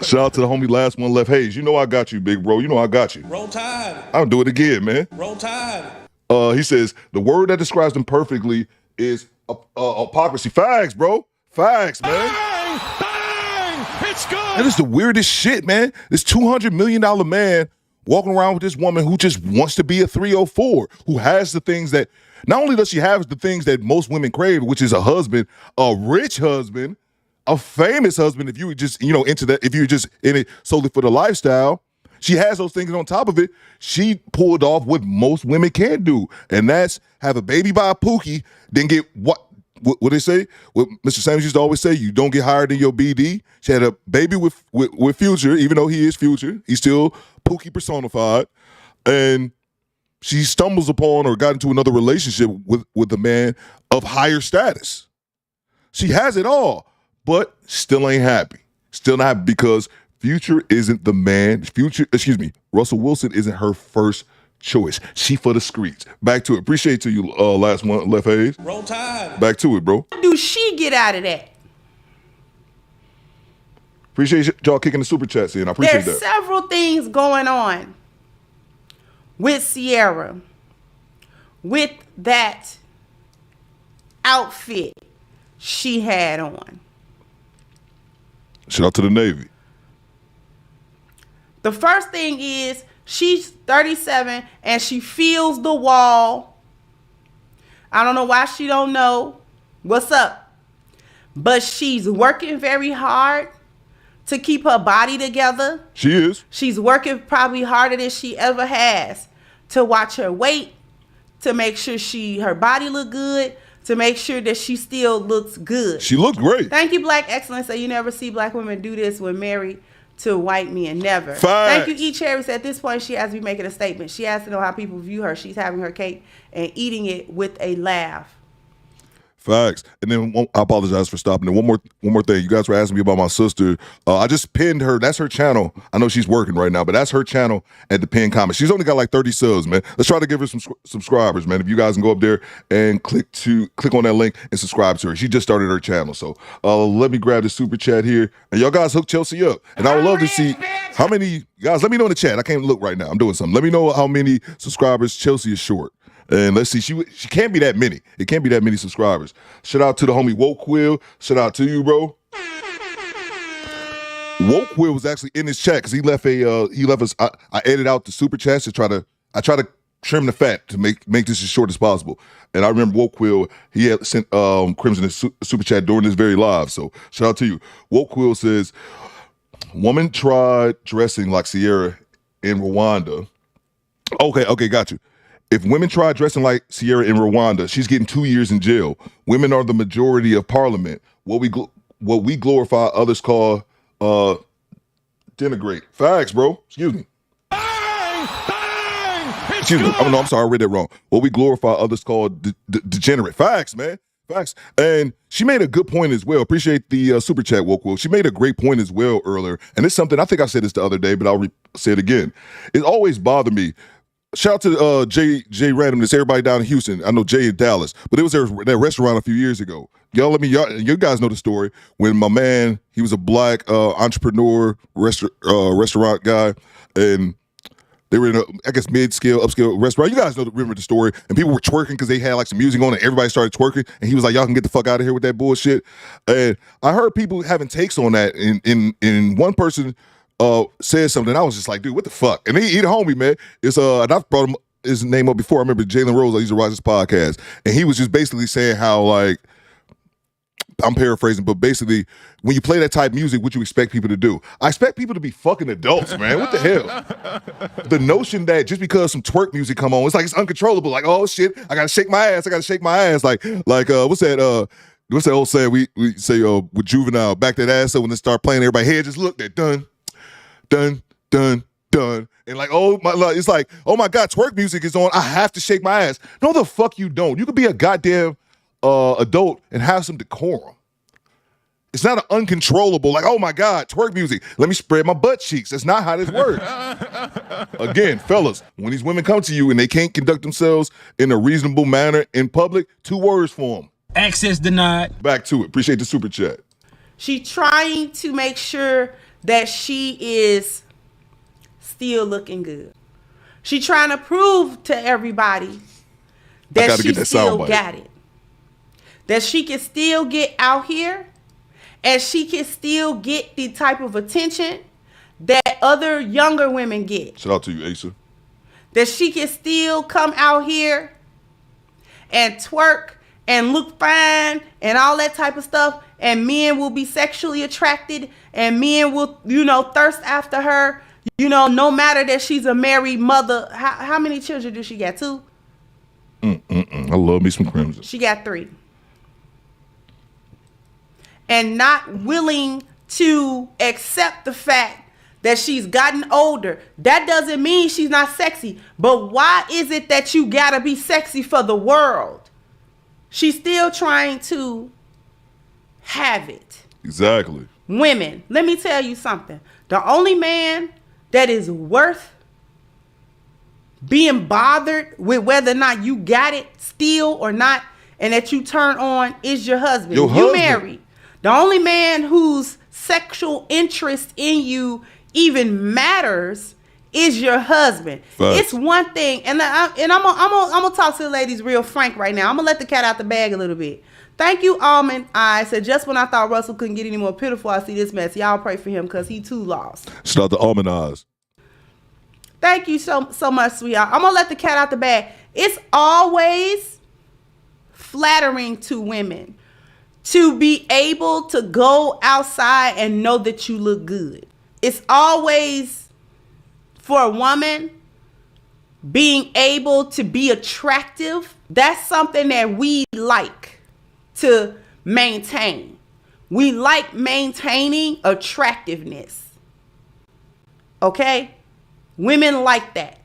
Shout out to the homie last one left. Hayes, you know I got you, big bro. You know I got you. Roll Tide. I'll do it again, man. Roll Tide. He says the word that describes them perfectly is hypocrisy. Fags, bro. Fags, man. Bang! Bang! It's good. That is the weirdest shit, man. This $200 million man walking around with this woman who just wants to be a 304, who has the things that, not only does she have the things that most women crave, which is a husband, a rich husband, a famous husband, if you were just, into that, if you're just in it solely for the lifestyle, she has those things. And on top of it, she pulled off what most women can't do. And that's have a baby by a Pookie, then get what they say? What Mr. Sanders used to always say, you don't get higher than your BD. She had a baby with Future, even though he is Future. He's still Pookie personified. And she stumbles upon or got into another relationship with a man of higher status. She has it all, but still ain't happy. Still not happy because Future isn't the man. Russell Wilson isn't her first choice. She for the streets. Back to it. Appreciate you, last one, Left Hayes. Roll Tide. Back to it, bro. What do she get out of that? Appreciate y'all kicking the super chats in. I appreciate There's that. several things going on with Ciara, with that outfit she had on. Shout out to the Navy. The first thing is she's 37 and she feels the wall. I don't know why she don't know what's up, but she's working very hard to keep her body together. She is. She's working probably harder than she ever has to watch her weight, to make sure her body look good, to make sure that she still looks good. She looks great. Thank you, Black Excellence. So you never see black women do this when married to white men. Never. Facts. Thank you, E. Cherries. At this point, she has to be making a statement. She has to know how people view her. She's having her cake and eating it with a laugh. Facts. And then I apologize for stopping. And one more thing. You guys were asking me about my sister. I just pinned her. That's her channel. I know she's working right now, but that's her channel at the pinned comment. She's only got like 30 subs, man. Let's try to give her some subscribers, man. If you guys can go up there and click on that link and subscribe to her. She just started her channel. So let me grab the super chat here. And y'all guys hook Chelsea up. And I would love to see how many, guys, let me know in the chat. I can't look right now. I'm doing something. Let me know how many subscribers Chelsea is short. And let's see, she can't be that many. It can't be that many subscribers. Shout out to the homie Woke Quill. Shout out to you, bro. Woke Quill was actually in his chat because he left us. I edited out the super chats to try to trim the fat to make this as short as possible. And I remember Woke Quill, he had sent Crimson a super chat during this very live. So shout out to you. Woke Quill says, woman tried dressing like Ciara in Rwanda. Okay, got you. If women try dressing like Ciara in Rwanda, she's getting 2 years in jail. Women are the majority of parliament. What we glorify, others call denigrate. Facts, bro. Excuse me. Bang! Bang! It's Excuse me. good. I'm sorry, I read that wrong. What we glorify, others call degenerate. Facts, man. Facts. And she made a good point as well. Appreciate the super chat, Woke Will. She made a great point as well earlier. And it's something, I think I said this the other day, but I'll say it again. It always bothered me. Shout out to Jay Randomness, everybody down in Houston. I know Jay in Dallas, but it was that restaurant a few years ago. You guys know the story when my man, he was a black entrepreneur, restaurant guy, and they were in a, I guess, mid-scale, upscale restaurant. You guys remember the story, and people were twerking because they had like some music on, and everybody started twerking, and he was like, "Y'all can get the fuck out of here with that bullshit." And I heard people having takes on that, and one person said something. I was just like, dude, what the fuck? And he a homie, man. It's and I brought him his name up before. I remember Jalen Rose. I used to watch his podcast, and he was just basically saying how, like, I'm paraphrasing, but basically, when you play that type of music, what you expect people to do? I expect people to be fucking adults, man. What the hell? The notion that just because some twerk music come on, it's like it's uncontrollable. Like, oh shit, I gotta shake my ass. I gotta shake my ass. Like what's that? What's that old saying? We say with Juvenile, back that ass up when they start playing. Everybody head just look that dun, dun, dun, dun, and like, oh my, it's like, oh my god, twerk music is on. I have to shake my ass. No, the fuck you don't. You could be a goddamn adult and have some decorum. It's not an uncontrollable, like, oh my God, twerk music. Let me spread my butt cheeks. That's not how this works. Again, fellas, when these women come to you and they can't conduct themselves in a reasonable manner in public, 2 words for them. Access denied. Back to it. Appreciate the super chat. She's trying to make sure that she is still looking good. She's trying to prove to everybody that she still got it. That she can still get out here and she can still get the type of attention that other younger women get. Shout out to you, Asa. That she can still come out here and twerk and look fine and all that type of stuff, and men will be sexually attracted and men will, thirst after her, no matter that she's a married mother. How many children do she got? 2? I love me some Crimson. She got 3. And not willing to accept the fact that she's gotten older. That doesn't mean she's not sexy. But why is it that you gotta be sexy for the world? She's still trying to have it. Exactly. Women, let me tell you something. The only man that is worth being bothered with whether or not you got it still or not, and that you turn on, is your husband. You married. The only man whose sexual interest in you even matters is your husband. Facts. It's one thing, and I'm gonna talk to the ladies real frank right now. I'm gonna let the cat out the bag a little bit. Thank you, Almond. I said just when I thought Russell couldn't get any more pitiful, I see this mess. Y'all pray for him because he too lost. Shout out to Almond Eyes. Thank you so much, sweetheart. I'm gonna let the cat out the bag. It's always flattering to women to be able to go outside and know that you look good. It's always, for a woman, being able to be attractive. That's something that we like to maintain. We like maintaining attractiveness. Okay? Women like that.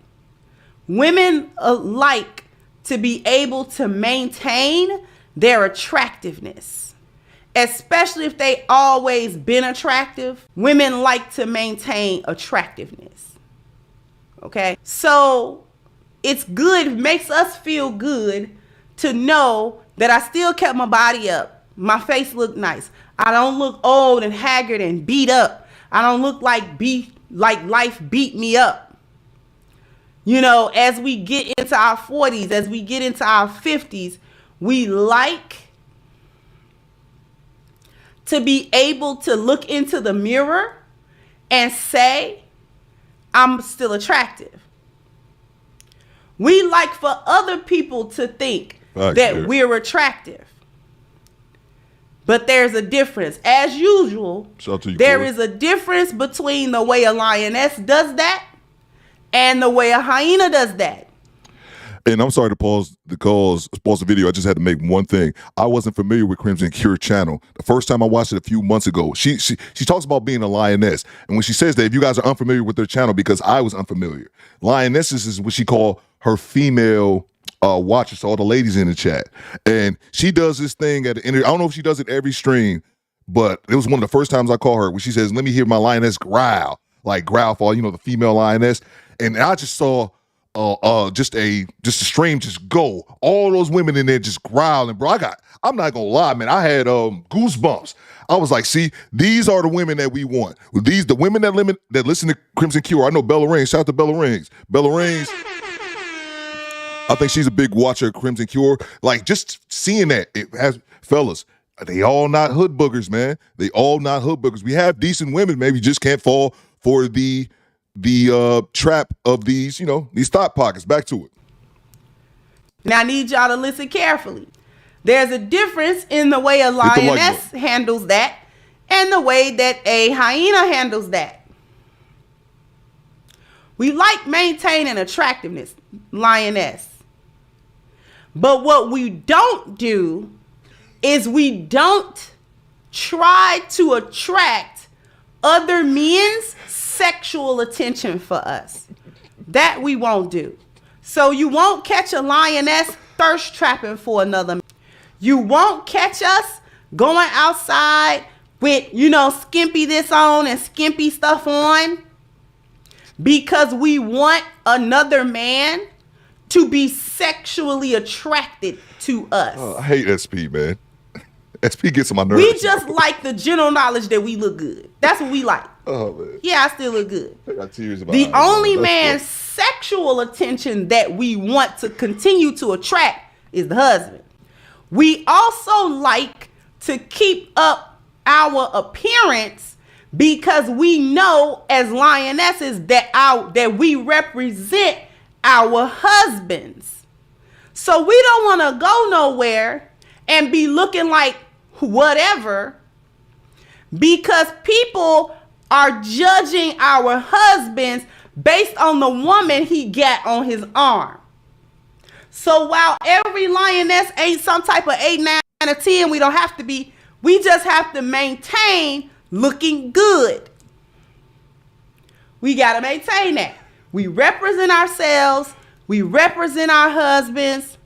Women like to be able to maintain their attractiveness. Especially if they always been attractive. Women like to maintain attractiveness. Okay? So it's good, it makes us feel good to know that I still kept my body up. My face looked nice. I don't look old and haggard and beat up. I don't look like life beat me up. As we get into our 40s, as we get into our 50s, we like to be able to look into the mirror and say, I'm still attractive. We like for other people to think that we're attractive. But there's a difference. As usual, there is a difference between the way a Lioness does that and the way a Hyena does that. And I'm sorry to pause the video. I just had to make one thing. I wasn't familiar with Crimson Cure channel. The first time I watched it a few months ago, she talks about being a lioness. And when she says that, if you guys are unfamiliar with their channel, because I was unfamiliar, lionesses is what she called her female watchers, all the ladies in the chat. And she does this thing at the end. I don't know if she does it every stream, but it was one of the first times I call her when she says, let me hear my lioness growl. Like growl for, the female lioness. And I just saw just a stream just go. All those women in there just growling, bro. I'm not gonna lie, man. I had goosebumps. I was like, see, these are the women that we want. The women that listen to Crimson Cure. I know Bella Rings. Shout out to Bella Rings. Bella Rings. I think she's a big watcher of Crimson Cure. Like just seeing that, it has fellas. They all not hood boogers, man. They all not hood boogers. We have decent women, maybe just can't fall for the trap of these thought pockets. Back to it. Now I need y'all to listen carefully. There's a difference in the way a lioness handles that and the way that a hyena handles that. We like maintaining attractiveness, lioness. But what we don't do is we don't try to attract other men's sexual attention for us. That we won't do. So you won't catch a lioness thirst trapping for another man. You won't catch us going outside with, skimpy this on and skimpy stuff on because we want another man to be sexually attracted to us. I hate SP, man. SP gets on my nerves. We just like the general knowledge that we look good. That's what we like. Oh, man. Yeah, I still look good. I got tears in my The eyes, only man. man's sexual attention that we want to continue to attract is the husband. We also like to keep up our appearance because we know as lionesses that we represent our husbands. So we don't want to go nowhere and be looking like whatever because people are judging our husbands based on the woman he got on his arm. So while every lioness ain't some type of 8, 9, or 10, we don't have to be. We just have to maintain looking good. We got to maintain that. We represent ourselves. We represent our husbands.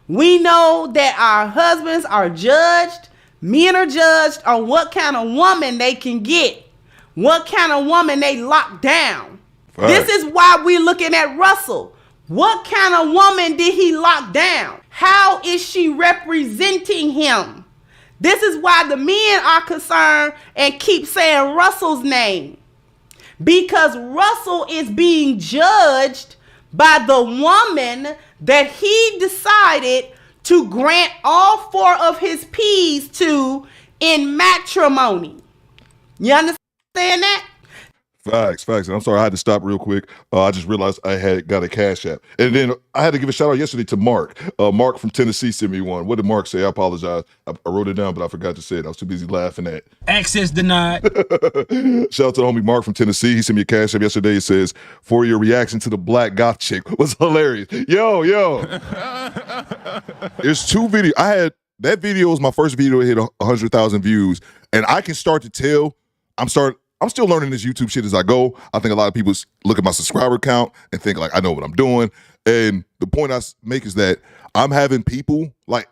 We know that our husbands are judged. Men are judged on what kind of woman they can get. What kind of woman they lock down. Right. This is why we're looking at Russell. What kind of woman did he lock down? How is she representing him? This is why the men are concerned and keep saying Russell's name. Because Russell is being judged by the woman that he decided to grant all 4 of his P's to in matrimony. You understand that? Facts. And I'm sorry, I had to stop real quick. I just realized I had got a Cash App. And then I had to give a shout out yesterday to Mark. Mark from Tennessee sent me one. What did Mark say? I apologize. I wrote it down, but I forgot to say it. I was too busy laughing at. Access denied. Shout out to the homie Mark from Tennessee. He sent me a Cash App yesterday. It says, for your reaction to the black goth chick was hilarious. Yo. There's 2 videos. That video was my first video that hit 100,000 views. And I can start to tell, I'm still learning this YouTube shit as I go. I think a lot of people look at my subscriber count and think like I know what I'm doing. And the point I make is that I'm having people like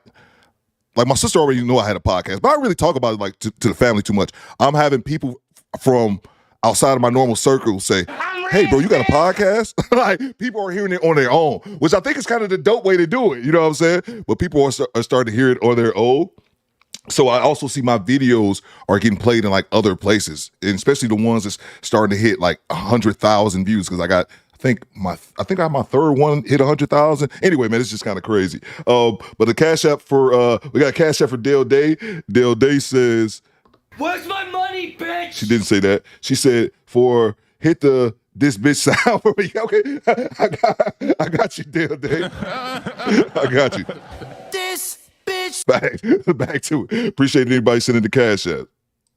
my sister already knew I had a podcast, but I don't really talk about it like to the family too much. I'm having people from outside of my normal circle say, hey, bro, you got a podcast? Like people are hearing it on their own, which I think is kind of the dope way to do it. You know what I'm saying? But people are starting to hear it on their own. So I also see my videos are getting played in like other places, and especially the ones that's starting to hit like 100,000 views. Because I think I have my third one hit 100,000. Anyway, man, it's just kind of crazy. But the Cash App for we got a Cash App for Dale Day. Dale Day says, "Where's my money, bitch?" She didn't say that. She said for hit this bitch sound for me. Okay, I got you, Dale Day. I got you. Back to it. Appreciate anybody sending the Cash App.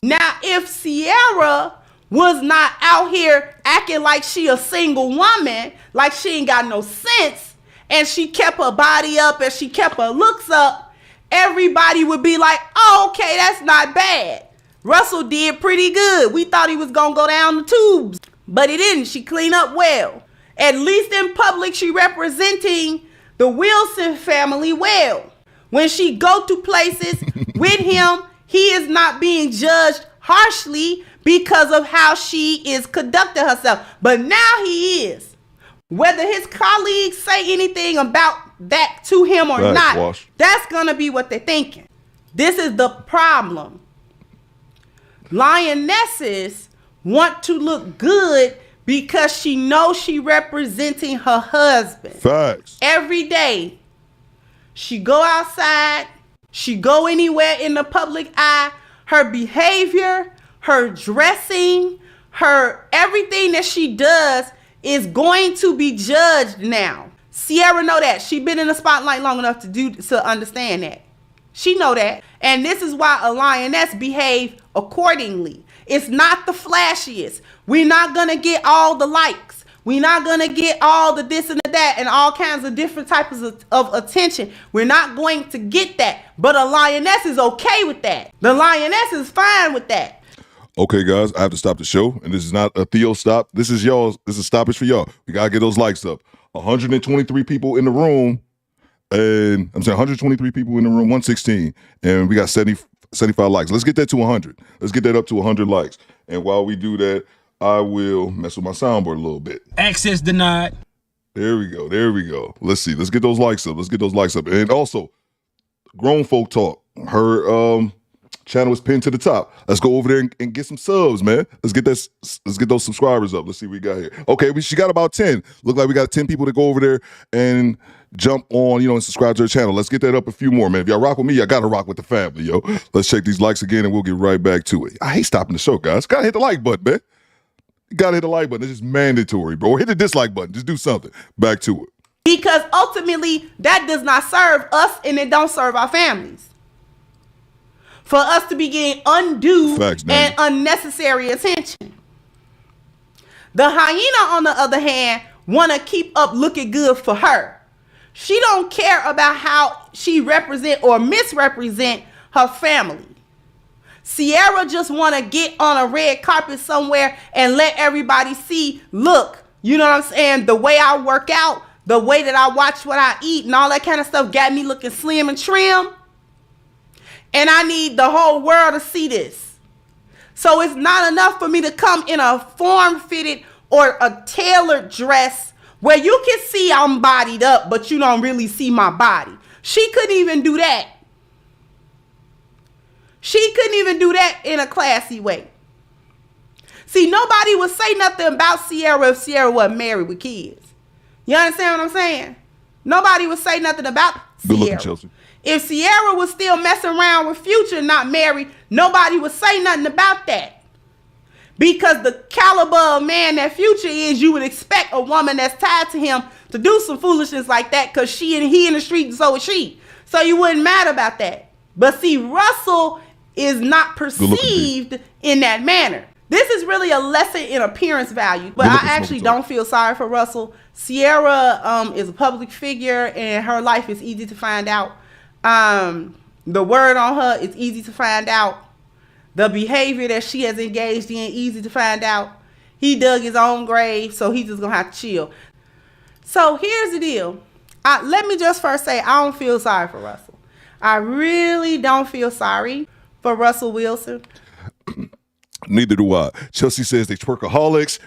Now, if Ciara was not out here acting like she a single woman, like she ain't got no sense, and she kept her body up and she kept her looks up, everybody would be like, oh, okay, that's not bad. Russell did pretty good. We thought he was gonna go down the tubes, but he didn't. She cleaned up well. At least in public, she representing the Wilson family well. When she go to places with him, he is not being judged harshly because of how she is conducting herself. But now he is. Whether his colleagues say anything about that to him or not, that's going to be what they're thinking. This is the problem. Lionesses want to look good because she knows she representing her husband. Facts. Every day. She go outside, she go anywhere in the public eye, her behavior, her dressing, her everything that she does is going to be judged now. Ciara know that. She been in the spotlight long enough to understand that. She know that. And this is why a lioness behave accordingly. It's not the flashiest. We're not going to get all the likes. We're not going to get all the this and the that and all kinds of different types of attention. We're not going to get that. But a lioness is okay with that. The lioness is fine with that. Okay, guys, I have to stop the show, and this is not a Theo stop. This is y'all. This is stoppage for y'all. We gotta get those likes up. 123 people in the room, and I'm saying 123 people in the room, 116, and we got 75 likes. Let's get that to 100. Let's get that up to 100 likes. And while we do that, I will mess with my soundboard a little bit. Access denied. There we go. There we go. Let's see. Let's get those likes up. Let's get those likes up. And also, Grown Folk Talk. Her channel is pinned to the top. Let's go over there and get some subs, man. Let's get this. Let's get those subscribers up. Let's see what we got here. Okay, she got about 10. Look like we got 10 people to go over there and jump on, and subscribe to her channel. Let's get that up a few more, man. If y'all rock with me, y'all gotta rock with the family, yo. Let's check these likes again, and we'll get right back to it. I hate stopping the show, guys. Gotta hit the like button, man. You gotta hit the like button. It's just mandatory, bro. Or hit the dislike button. Just do something. Back to it. Because ultimately, that does not serve us, and it don't serve our families. For us to be getting undue and unnecessary attention. The hyena, on the other hand, want to keep up looking good for her. She don't care about how she represent or misrepresent her family. Ciara just want to get on a red carpet somewhere and let everybody see, look, you know what I'm saying? The way I work out, the way that I watch what I eat and all that kind of stuff got me looking slim and trim. And I need the whole world to see this. So it's not enough for me to come in a form-fitted or a tailored dress where you can see I'm bodied up, but you don't really see my body. She couldn't even do that. She couldn't even do that in a classy way. See, nobody would say nothing about Ciara if Ciara wasn't married with kids. You understand what I'm saying? Nobody would say nothing about Good looking, Ciara. Chelsea. If Ciara was still messing around with Future, not married, nobody would say nothing about that. Because the caliber of man that Future is, you would expect a woman that's tied to him to do some foolishness like that because he in the street and so is she. So you wouldn't mad about that. But see, Russell is not perceived in that manner. This is really a lesson in appearance value. But I actually don't feel sorry for Russell. Ciara is a public figure and her life is easy to find out. The word on her is easy to find out. The behavior that she has engaged in, easy to find out. He dug his own grave, so he's just gonna have to chill. So here's the deal. Let me just first say, I don't feel sorry for Russell. I really don't feel sorry for Russell Wilson. Neither do I. Chelsea says they twerkaholics.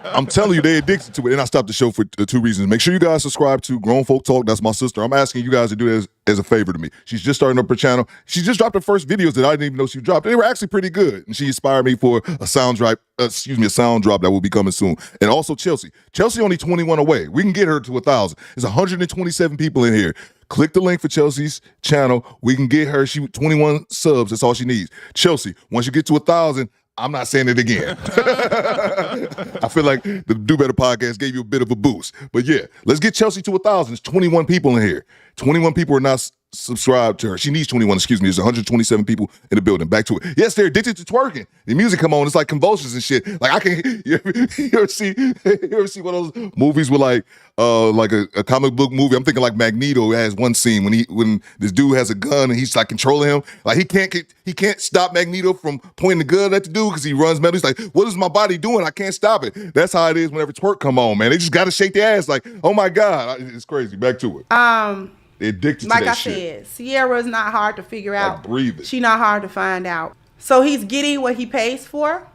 I'm telling you, they addicted to it. And I stopped the show for 2 reasons. Make sure you guys subscribe to Grown Folk Talk. That's my sister. I'm asking you guys to do it as a favor to me. She's just starting up her channel. She just dropped her first videos that I didn't even know she dropped. They were actually pretty good. And she inspired me for a sound drop that will be coming soon. And also Chelsea. Chelsea only 21 away. We can get her to 1,000. There's 127 people in here. Click the link for Chelsea's channel. We can get her. She 21 subs. That's all she needs. Chelsea, once you get to 1,000, I'm not saying it again. I feel like the Do Better podcast gave you a bit of a boost. But yeah, let's get Chelsea to 1,000. There's 21 people in here. 21 people are not subscribed to her. She needs 21, excuse me. There's 127 people in the building. Back to it. Yes, they're addicted to twerking. The music come on. It's like convulsions and shit. Like I can you ever see one of those movies with like a comic book movie? I'm thinking like Magneto has one scene when this dude has a gun and he's like controlling him. Like he can't stop Magneto from pointing the gun at the dude because he runs metal. He's like, what is my body doing? I can't stop it. That's how it is whenever twerk come on, man. They just gotta shake their ass like, oh my God. It's crazy. Back to it. They're addicted to that shit. Like I said, Ciara is not hard to figure out. Like breathing. She's not hard to find out. So he's getting what he pays for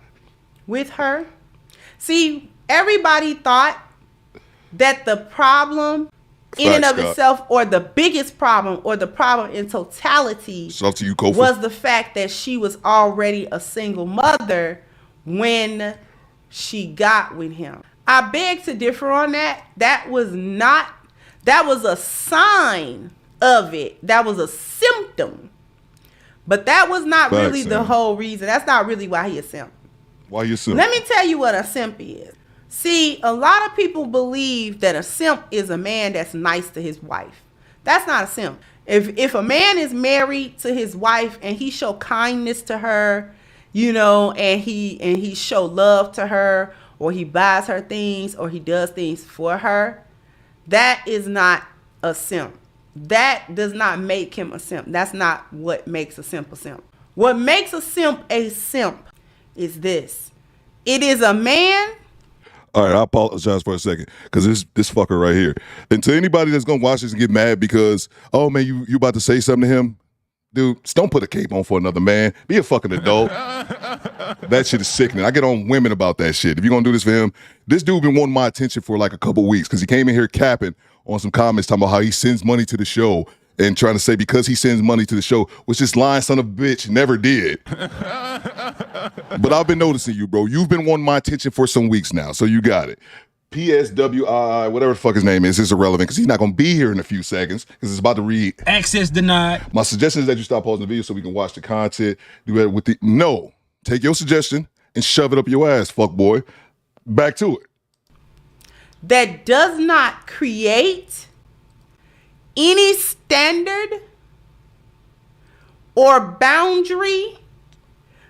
with her. See, everybody thought that the problem in and of itself, or the biggest problem, or the problem in totality, was the fact that she was already a single mother when she got with him. I beg to differ on that. That was a sign of it. That was a symptom. But that was not really the whole reason. That's not really why he a simp. Why you simp? Let me tell you what a simp is. See, a lot of people believe that a simp is a man that's nice to his wife. That's not a simp. If a man is married to his wife and he show kindness to her, you know, and he show love to her, or he buys her things, or he does things for her, that is not a simp. That does not make him a simp. That's not what makes a simp a simp. What makes a simp is this. It is a man. All right, I apologize for a second because this fucker right here. And to anybody that's gonna watch this and get mad because, oh man, you about to say something to him, dude, just don't put a cape on for another man. Be a fucking adult. That shit is sickening. I get on women about that shit. If you're gonna do this for him, this dude been wanting my attention for like a couple weeks because he came in here capping on some comments talking about how he sends money to the show and trying to say because he sends money to the show, which this lying son of a bitch never did. But I've been noticing you, bro. You've been wanting my attention for some weeks now, so you got it. PSWI, whatever the fuck his name is irrelevant because he's not going to be here in a few seconds because it's about to read. Access denied. My suggestion is that you stop pausing the video so we can watch the content. Do it with the no. Take your suggestion and shove it up your ass, fuck boy. Back to it. That does not create any standard or boundary.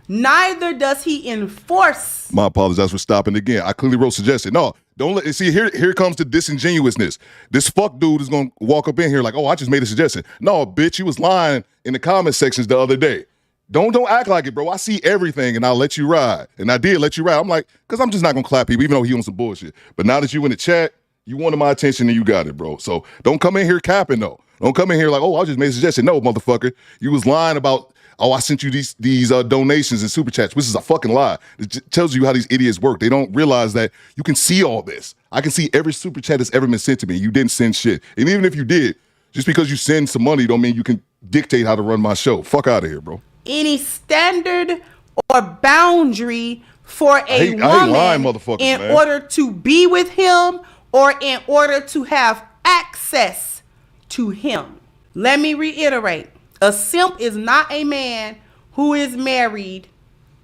Neither does he enforce. My apologies for stopping again. I clearly wrote suggestion. No, don't let see here comes the disingenuousness. This fuck dude is gonna walk up in here like, oh, I just made a suggestion. No, bitch, you was lying in the comment sections the other day. Don't act like it, bro. I see everything and I'll let you ride. And I did let you ride. I'm like, because I'm just not gonna clap people, even though he on some bullshit. But now that you in the chat, you wanted my attention and you got it, bro. So don't come in here capping though. Don't come in here like, oh, I just made a suggestion. No, motherfucker. You was lying about, oh, I sent you these donations and super chats, which is a fucking lie. It tells you how these idiots work. They don't realize that you can see all this. I can see every super chat that's ever been sent to me. You didn't send shit. And even if you did, just because you send some money don't mean you can dictate how to run my show. Fuck out of here, bro. Any standard or boundary for a woman in order to be with him or in order to have access to him. Let me reiterate. A simp is not a man who is married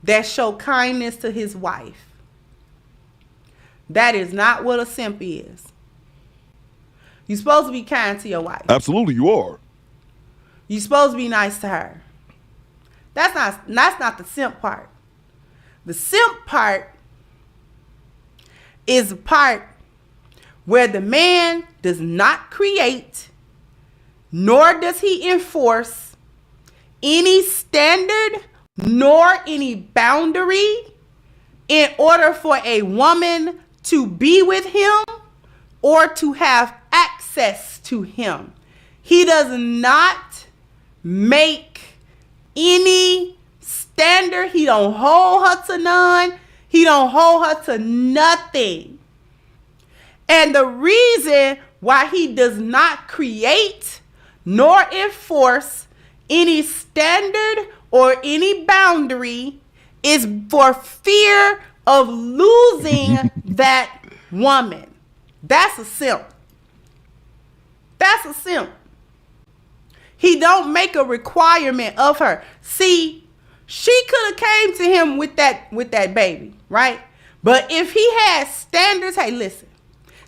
that show kindness to his wife. That is not what a simp is. You're supposed to be kind to your wife. Absolutely, you are. You're supposed to be nice to her. That's not the simp part. The simp part is the part where the man does not create, nor does he enforce any standard nor any boundary in order for a woman to be with him or to have access to him. He does not make any standard. He don't hold her to none. He don't hold her to nothing. And the reason why he does not create nor enforce any standard or any boundary is for fear of losing that woman. That's a simp. That's a simp. He don't make a requirement of her. See, she could have came to him with that baby, right? But if he had standards, hey, listen.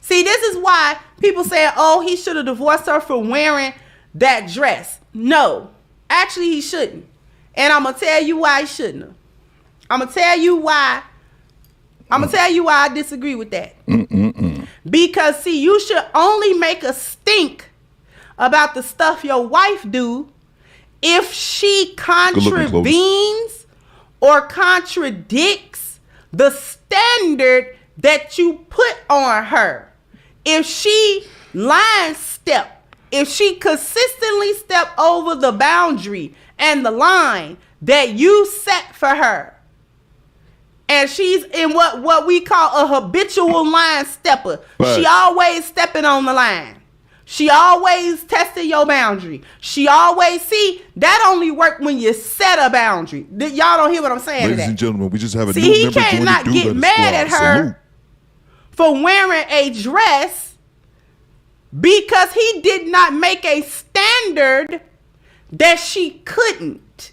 See, this is why people say, oh, he should have divorced her for wearing that dress. No, actually he shouldn't. And I'm going to tell you why he shouldn't have. I'm going to tell you why I disagree with that. Because, see, you should only make a stink about the stuff your wife do if she contravenes or contradicts the standard that you put on her. If she line step, if she consistently step over the boundary and the line that you set for her, and she's in what we call a habitual line stepper. Right. She always stepping on the line. She always testing your boundary. She always, see, that only work when you set a boundary. Y'all don't hear what I'm saying. Ladies and gentlemen, we just have a see, new he member joining cannot get mad at her for wearing a dress because he did not make a standard that she couldn't.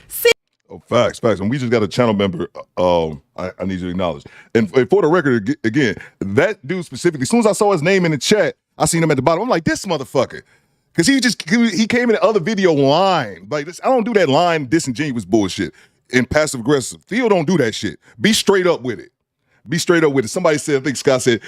See, facts. And we just got a channel member I need you to acknowledge. And for the record, again, that dude specifically, as soon as I saw his name in the chat, I seen him at the bottom. I'm like, this motherfucker. Because he came in the other video lying. Like, this, I don't do that lying, disingenuous bullshit and passive aggressive. Theo don't do that shit. Be straight up with it. Be straight up with it. Somebody said, I think Scott said,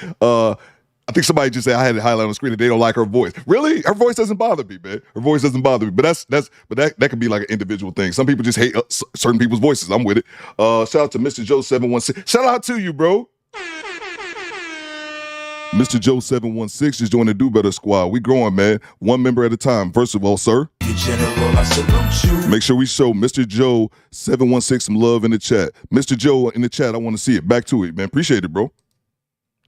I think somebody just said I had it highlighted on the screen that they don't like her voice. Really? Her voice doesn't bother me, man. Her voice doesn't bother me. But that could be like an individual thing. Some people just hate certain people's voices. I'm with it. Shout out to Mr. Joe 716. Shout out to you, bro. Mr. Joe 716 is joining the Do Better Squad. We growing, man. One member at a time. First of all, sir, General, I salute you. make sure we show Mr. Joe 716 some love in the chat. Mr. Joe in the chat, I want to see it. Back to it, man. Appreciate it, bro.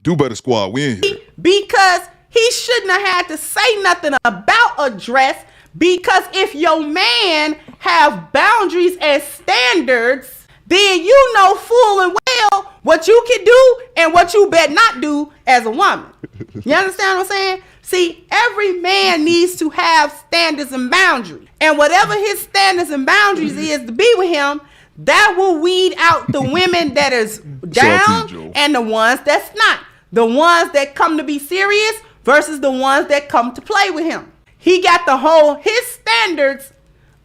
Do Better Squad, we in here. Because he shouldn't have had to say nothing about a dress, because if your man have boundaries and standards, then you know full and well what you can do and what you better not do as a woman. You understand what I'm saying? See, every man needs to have standards and boundaries. And whatever his standards and boundaries is to be with him, that will weed out the women that is down and the ones that's not. The ones that come to be serious versus the ones that come to play with him. He got his standards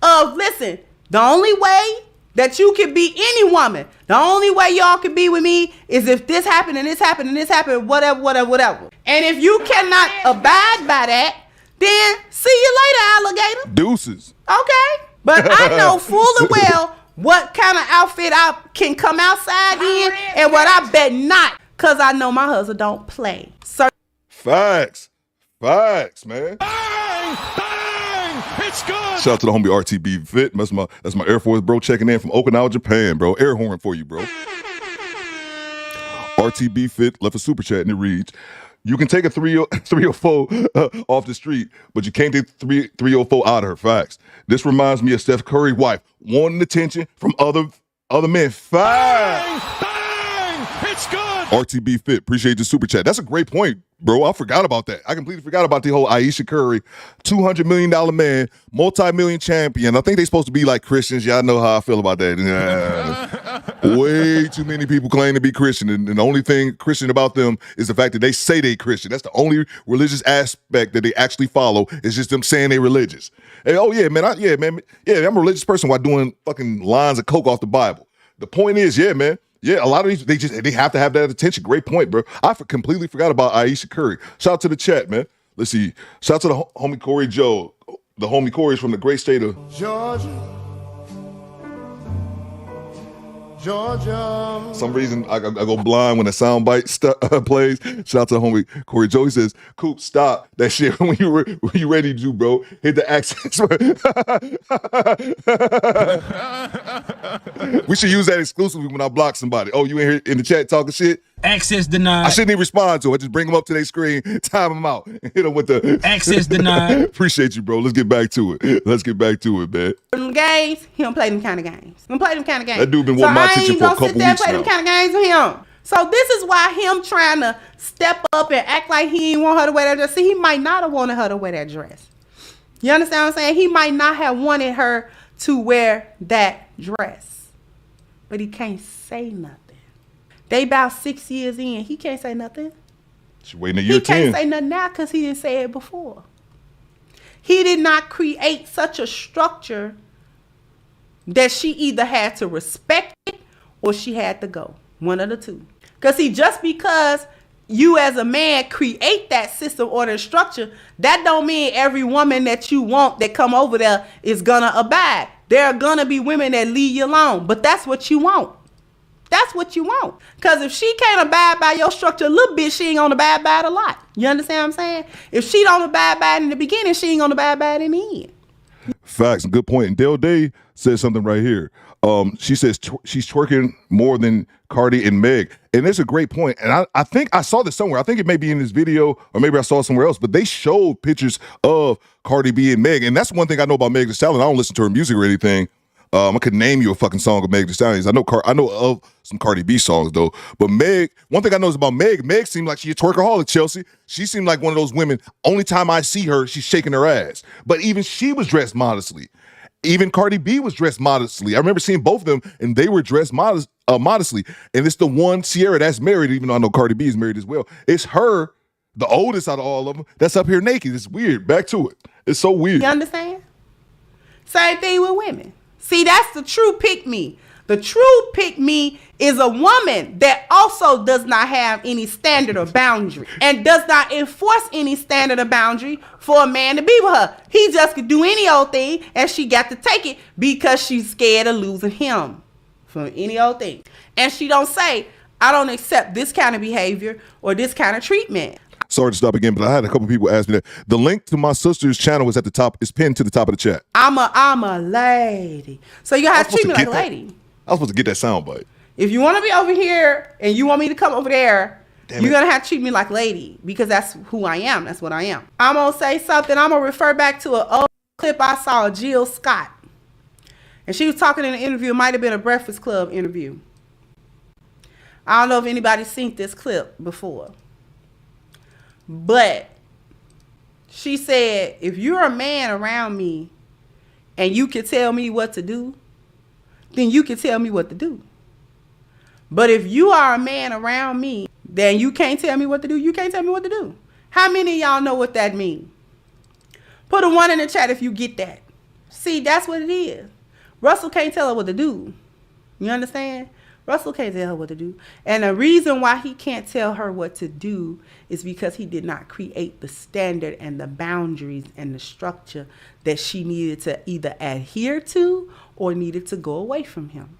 of, listen, the only way that you can be any woman, the only way y'all can be with me is if this happened and this happened and this happened, whatever. And if you cannot abide by that, then see you later, alligator. Deuces. Okay? But I know full and well what kind of outfit I can come outside in and what I bet not, because I know my husband don't play. So Facts, man. Bang! It's good. Shout out to the homie RTB Fit. That's my Air Force bro checking in from Okinawa, Japan, bro. Air horn for you, bro. RTB Fit left a super chat and it reads, you can take a 304 off the street, but you can't take 304 out of her. Facts. This reminds me of Steph Curry's wife wanting attention from other men. Facts. Bang! It's good. RTB Fit, appreciate the super chat. That's a great point, bro. I forgot about that. I completely forgot about the whole Ayesha Curry, $200 million man, multi-million champion. I think they supposed to be like Christians. Y'all know how I feel about that. Way too many people claim to be Christian, and the only thing Christian about them is the fact that they say they Christian. That's the only religious aspect that they actually follow. Is just them saying they religious. And, oh yeah, man, I'm a religious person while doing fucking lines of coke off the Bible. The point is, yeah, man. Yeah, a lot of these, they have to have that attention. Great point, bro. I completely forgot about Ayesha Curry. Shout out to the chat, man. Let's see. Shout out to the homie Corey Joe. The homie Corey is from the great state of Georgia. some reason I go blind when the soundbite plays. Shout out to the homie Corey Joe. He says, Coop, stop that shit when you ready to do, bro. Hit the access. We should use that exclusively when I block somebody. Oh, you in here in the chat talking shit? Access denied. I shouldn't even respond to it. I just bring them up to their screen, time them out, and hit them with the access denied. Appreciate you, bro. Let's get back to it. Man. Them games, he don't play them kind of games. He don't play them kind of games. That dude been wanting my attention for a couple weeks now. Play them kind of games with him. So this is why him trying to step up and act like he didn't want her to wear that dress. See, he might not have wanted her to wear that dress. You understand what I'm saying? He might not have wanted her to wear that dress. But he can't say nothing. They about 6 years in. He can't say nothing. She's waiting a year 10. He can't say nothing now because he didn't say it before. He did not create such a structure that she either had to respect it or she had to go. One of the two. Because just because you as a man create that system or the structure, that don't mean every woman that you want that come over there is gonna abide. There are gonna be women that leave you alone, but that's what you want. That's what you want. Because if she can't abide by your structure a little bit, she ain't gonna abide by it a lot. You understand what I'm saying? If she don't abide by it in the beginning, she ain't gonna abide by it in the end. Facts, good point. And Dale Day says something right here. She says she's twerking more than Cardi and Meg. And it's a great point. And I think I saw this somewhere. I think it may be in this video or maybe I saw it somewhere else, but they showed pictures of Cardi B and Meg. And that's one thing I know about Meg Thee Stallion. I don't listen to her music or anything. I could name you a fucking song of Meg Thee Stallion. I know of some Cardi B songs though. But Meg, one thing I know is about Meg seemed like she a twerkaholic, Chelsea. She seemed like one of those women, only time I see her, she's shaking her ass. But even she was dressed modestly. Even Cardi B was dressed modestly. I remember seeing both of them, and they were dressed modestly. And it's the one Ciara that's married, even though I know Cardi B is married as well. It's her, the oldest out of all of them, that's up here naked. It's weird. Back to it. It's so weird. You understand? Same thing with women. See, that's the true pick-me. The true pick-me is a woman that also does not have any standard or boundary and does not enforce any standard or boundary for a man to be with her. He just could do any old thing, and she got to take it because she's scared of losing him for any old thing. And she don't say, I don't accept this kind of behavior or this kind of treatment. Sorry to stop again, but I had a couple people ask me that. The link to my sister's channel is at the top. It's pinned to the top of the chat. I'm a lady. So you have to treat me like a lady. I was supposed to get that sound bite. If you want to be over here and you want me to come over there, you're going to have to treat me like lady because that's who I am. That's what I am. I'm going to say something. I'm going to refer back to an old clip I saw of Jill Scott. And she was talking in an interview. It might have been a Breakfast Club interview. I don't know if anybody's seen this clip before. But she said, if you're a man around me and you can tell me what to do, then you can tell me what to do. But if you are a man around me, then you can't tell me what to do. You can't tell me what to do. How many of y'all know what that means? Put a 1 in the chat if you get that. See, that's what it is. Russell can't tell her what to do. You understand? Russell can't tell her what to do. And the reason why he can't tell her what to do is because he did not create the standard and the boundaries and the structure that she needed to either adhere to or needed to go away from him.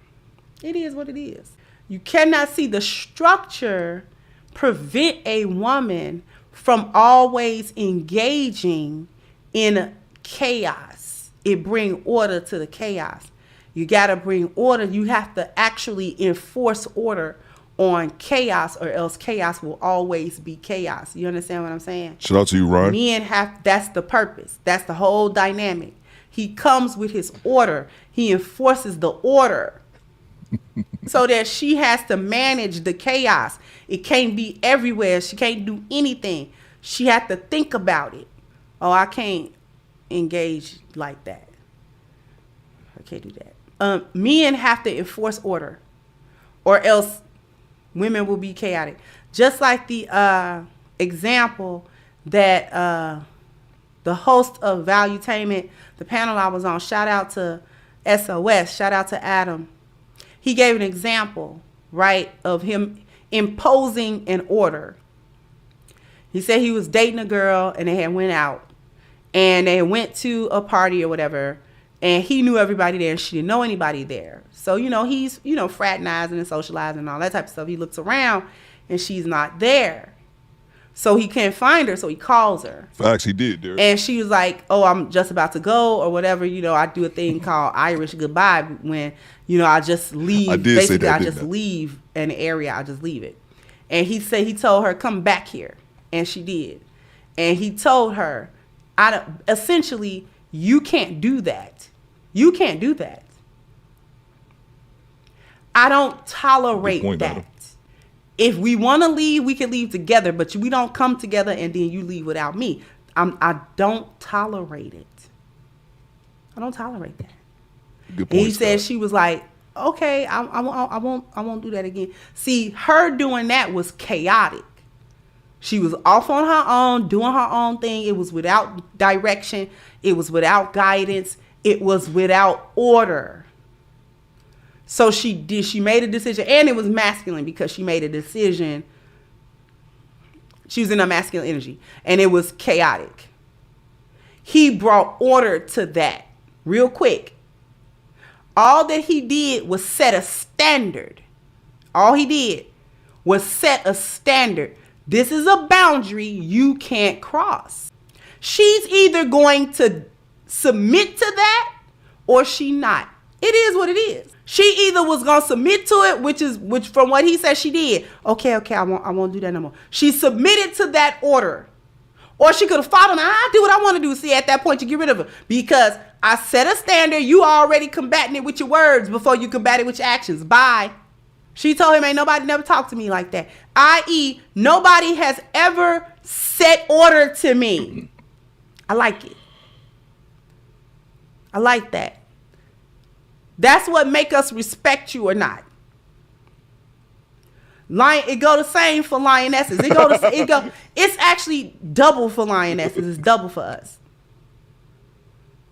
It is what it is. You cannot see the structure prevent a woman from always engaging in chaos. It brings order to the chaos. You got to bring order. You have to actually enforce order on chaos, or else chaos will always be chaos. You understand what I'm saying? Shout out to you, Ryan. Men have, that's the purpose. That's the whole dynamic. He comes with his order. He enforces the order so that she has to manage the chaos. It can't be everywhere. She can't do anything. She has to think about it. Oh, I can't engage like that. I can't do that. Men have to enforce order, or else women will be chaotic. Just like the example that the host of Valuetainment, the panel I was on, shout out to SOS, shout out to Adam. He gave an example, right, of him imposing an order. He said he was dating a girl and they had went out and they went to a party or whatever, and he knew everybody there and she didn't know anybody there. So, he's, fraternizing and socializing and all that type of stuff. He looks around and she's not there. So he can't find her, so he calls her. Facts, he did, Derek. And she was like, oh, I'm just about to go or whatever. I do a thing called Irish goodbye when, I just leave. I did say that, I just leave an area. I just leave it. And he told her, come back here. And she did. And he told her, essentially, you can't do that. You can't do that. I don't tolerate that. Adam. If we want to leave, we can leave together, but we don't come together and then you leave without me. I don't tolerate it. I don't tolerate that. Good point, He said Scott. she was like, okay, I won't do that again. See, her doing that was chaotic. She was off on her own, doing her own thing. It was without direction. It was without guidance. It was without order. So she made a decision, and it was masculine because she made a decision. She was in a masculine energy, and it was chaotic. He brought order to that real quick. All that he did was set a standard. All he did was set a standard. This is a boundary you can't cross. She's either going to submit to that or she not. It is what it is. She either was going to submit to it, which from what he said she did. Okay, I won't do that no more. She submitted to that order. Or she could have fought him. I do what I want to do. See, at that point, you get rid of her. Because I set a standard. You already combating it with your words before you combat it with your actions. Bye. She told him, ain't nobody never talked to me like that. I.e., nobody has ever set order to me. I like it. I like that. That's what make us respect you or not. It go the same for lionesses. It's actually double for lionesses. It's double for us.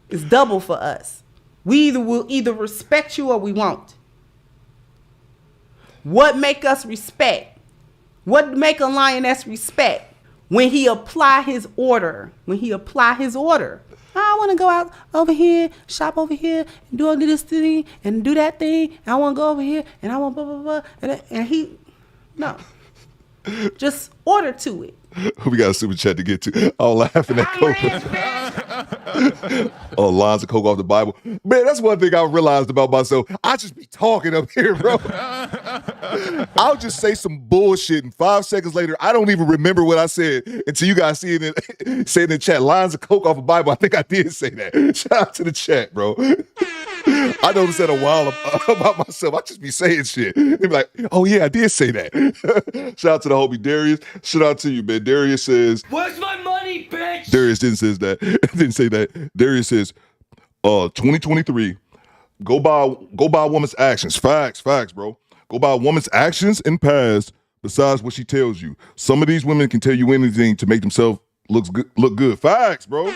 It's double for us. We will either respect you or we won't. What make us respect? What make a lioness respect? When he apply his order. I want to go out over here, shop over here, and do this thing, and do that thing. And I want to go over here, and I want blah, blah, blah. And he, no. Just order to it. We got a super chat to get to. I'm laughing at Coke. Lines of Coke off the Bible. Man, that's one thing I realized about myself. I just be talking up here, bro. I'll just say some bullshit, and 5 seconds later, I don't even remember what I said until you guys say it in the chat. Lines of Coke off the Bible. I think I did say that. Shout out to the chat, bro. I noticed that a while about myself. I just be saying shit. They be like, oh yeah, I did say that. Shout out to the homie Darius. Shout out to you, man. Darius says, where's my money, bitch? Darius didn't say that. Darius says, 2023, go by a woman's actions. Facts, bro. Go by a woman's actions and past besides what she tells you. Some of these women can tell you anything to make themselves look good. Facts, bro.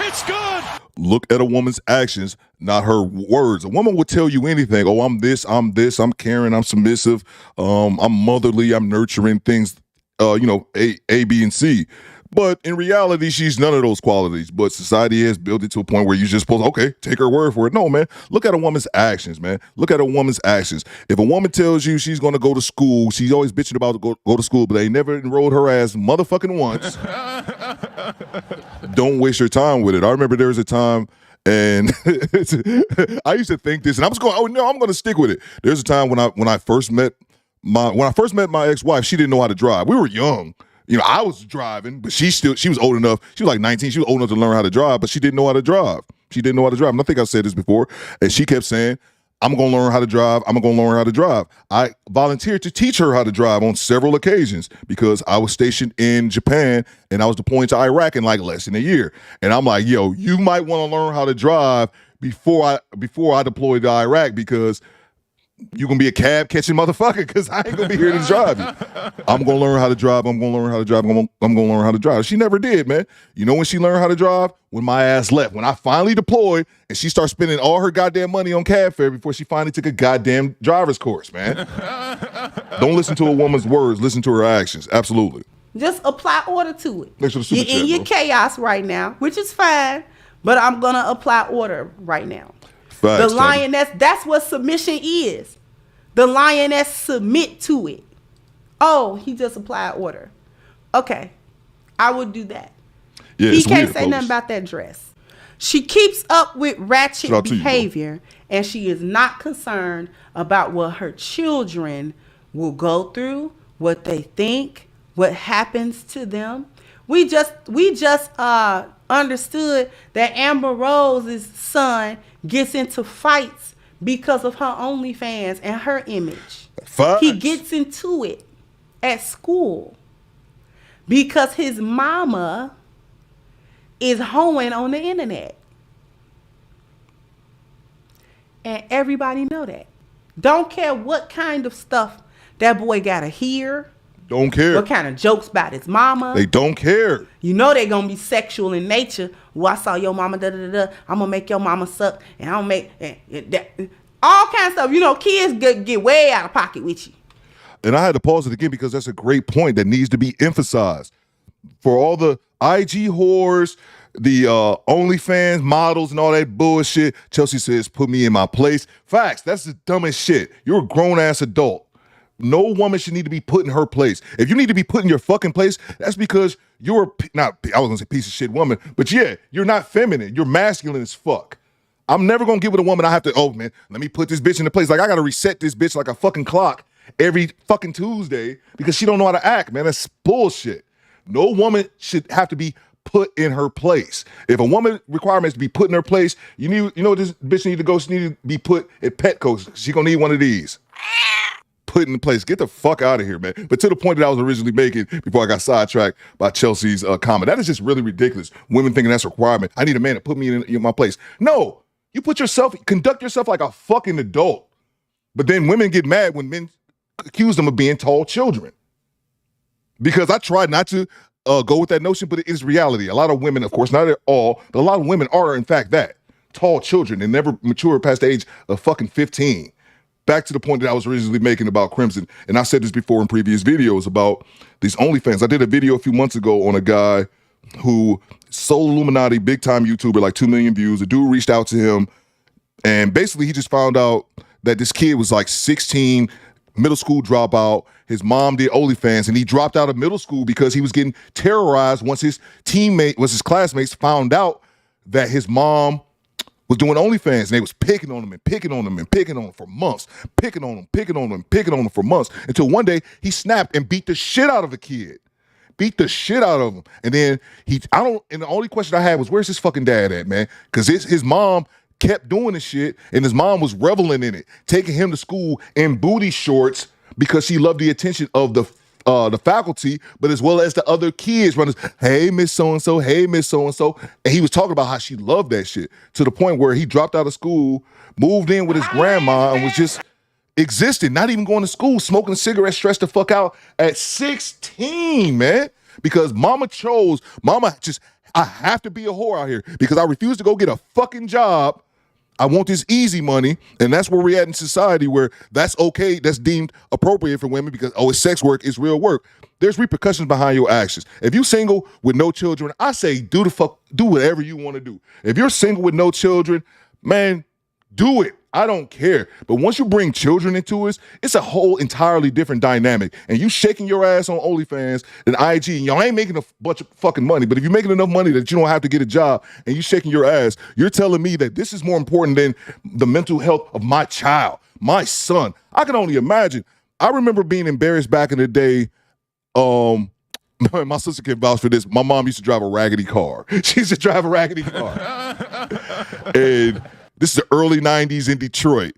It's good. Look at a woman's actions, not her words. A woman will tell you anything. Oh, I'm this, I'm caring, I'm submissive, I'm motherly, I'm nurturing, things, A, B, and C. But in reality, she's none of those qualities. But society has built it to a point where you're just supposed to, okay, take her word for it. No, man. Look at a woman's actions, man. Look at a woman's actions. If a woman tells you she's going to go to school, she's always bitching about to go to school, but they never enrolled her ass motherfucking once. Don't waste your time with it. I remember there was a time, and I used to think this, and I was going, oh no, I'm going to stick with it. There's a time when I first met my ex-wife, she didn't know how to drive. We were young. I was driving, but she was old enough. She was like 19. She was old enough to learn how to drive, but she didn't know how to drive. And I think I said this before. And she kept saying, I'm going to learn how to drive. I volunteered to teach her how to drive on several occasions because I was stationed in Japan and I was deploying to Iraq in like less than a year. And I'm like, yo, you might want to learn how to drive before I deploy to Iraq because you're going to be a cab catching motherfucker because I ain't going to be here to drive you. I'm going to learn how to drive. I'm going to learn how to drive. She never did, man. You know when she learned how to drive? When my ass left. When I finally deployed and she started spending all her goddamn money on cab fare before she finally took a goddamn driver's course, man. Don't listen to a woman's words. Listen to her actions. Absolutely. Just apply order to it. Thanks for the super You're in your chaos right now, which is fine, but I'm going to apply order right now. Facts, the lioness, that's what submission is. The lioness submit to it. Oh, he just applied order. Okay, I would do that. Yeah, he can't say nothing about that dress. She keeps up with ratchet behavior, and she is not concerned about what her children will go through, what they think, what happens to them. We just understood that Amber Rose's son gets into fights because of her OnlyFans and her image. Facts. He gets into it at school because his mama is hoeing on the internet. And everybody know that. Don't care what kind of stuff that boy gotta hear. Don't care. What kind of jokes about his mama. They don't care. You know they gonna be sexual in nature. Well, I saw your mama, I'm gonna make your mama suck, and I'm gonna make all kinds of stuff. Kids get way out of pocket with you. And I had to pause it again because that's a great point that needs to be emphasized. For all the IG whores, the OnlyFans models and all that bullshit, Chelsea says, put me in my place. Facts, that's the dumbest shit. You're a grown-ass adult. No woman should need to be put in her place. If you need to be put in your fucking place, that's because you're I was gonna say piece of shit woman, but yeah, you're not feminine. You're masculine as fuck. I'm never gonna get with a woman I have to, oh man, let me put this bitch in the place. Like I gotta reset this bitch like a fucking clock every fucking Tuesday because she don't know how to act, man. That's bullshit. No woman should have to be put in her place. If a woman requirement is to be put in her place, you know what this bitch need to go? She need to be put at Petco. She gonna need one of these. put in place. Get the fuck out of here, man. But to the point that I was originally making before I got sidetracked by Chelsea's comment, that is just really ridiculous. Women thinking that's a requirement. I need a man to put me in my place. No, you conduct yourself like a fucking adult. But then women get mad when men accuse them of being tall children. Because I tried not to go with that notion, but it is reality. A lot of women, of course, not at all, but a lot of women are in fact that. Tall children and never mature past the age of fucking 15. Back to the point that I was originally making about Crimson, and I said this before in previous videos about these OnlyFans. I did a video a few months ago on a guy who, Soul Illuminati, big time YouTuber, like 2 million views. The dude reached out to him, and basically he just found out that this kid was like 16, middle school dropout. His mom did OnlyFans, and he dropped out of middle school because he was getting terrorized once his classmates found out that his mom was doing OnlyFans, and they was picking on him and picking on him and picking on him for months, picking on him for months, until one day he snapped and beat the shit out of the kid. Beat the shit out of him. And then and the only question I had was, where's his fucking dad at, man? Because his mom kept doing the shit, and his mom was reveling in it, taking him to school in booty shorts because she loved the attention of the faculty, but as well as the other kids running, hey, Miss So-and-so, hey, Miss So-and-so. And he was talking about how she loved that shit, to the point where he dropped out of school, moved in with his grandma, and was just existing, not even going to school, smoking a cigarette, stressed the fuck out at 16, man. Because mama I have to be a whore out here because I refuse to go get a fucking job. I want this easy money, and that's where we're at in society, where that's okay, that's deemed appropriate for women because, it's sex work, it's real work. There's repercussions behind your actions. If you're single with no children, I say do whatever you want to do. If you're single with no children, man, do it. I don't care. But once you bring children into it, it's a whole entirely different dynamic. And you shaking your ass on OnlyFans and IG, and y'all ain't making a bunch of fucking money, but if you're making enough money that you don't have to get a job and you shaking your ass, you're telling me that this is more important than the mental health of my child, my son. I can only imagine. I remember being embarrassed back in the day. My sister can vouch for this. My mom used to drive a raggedy car. She used to drive a raggedy car. And this is the early 90s in Detroit.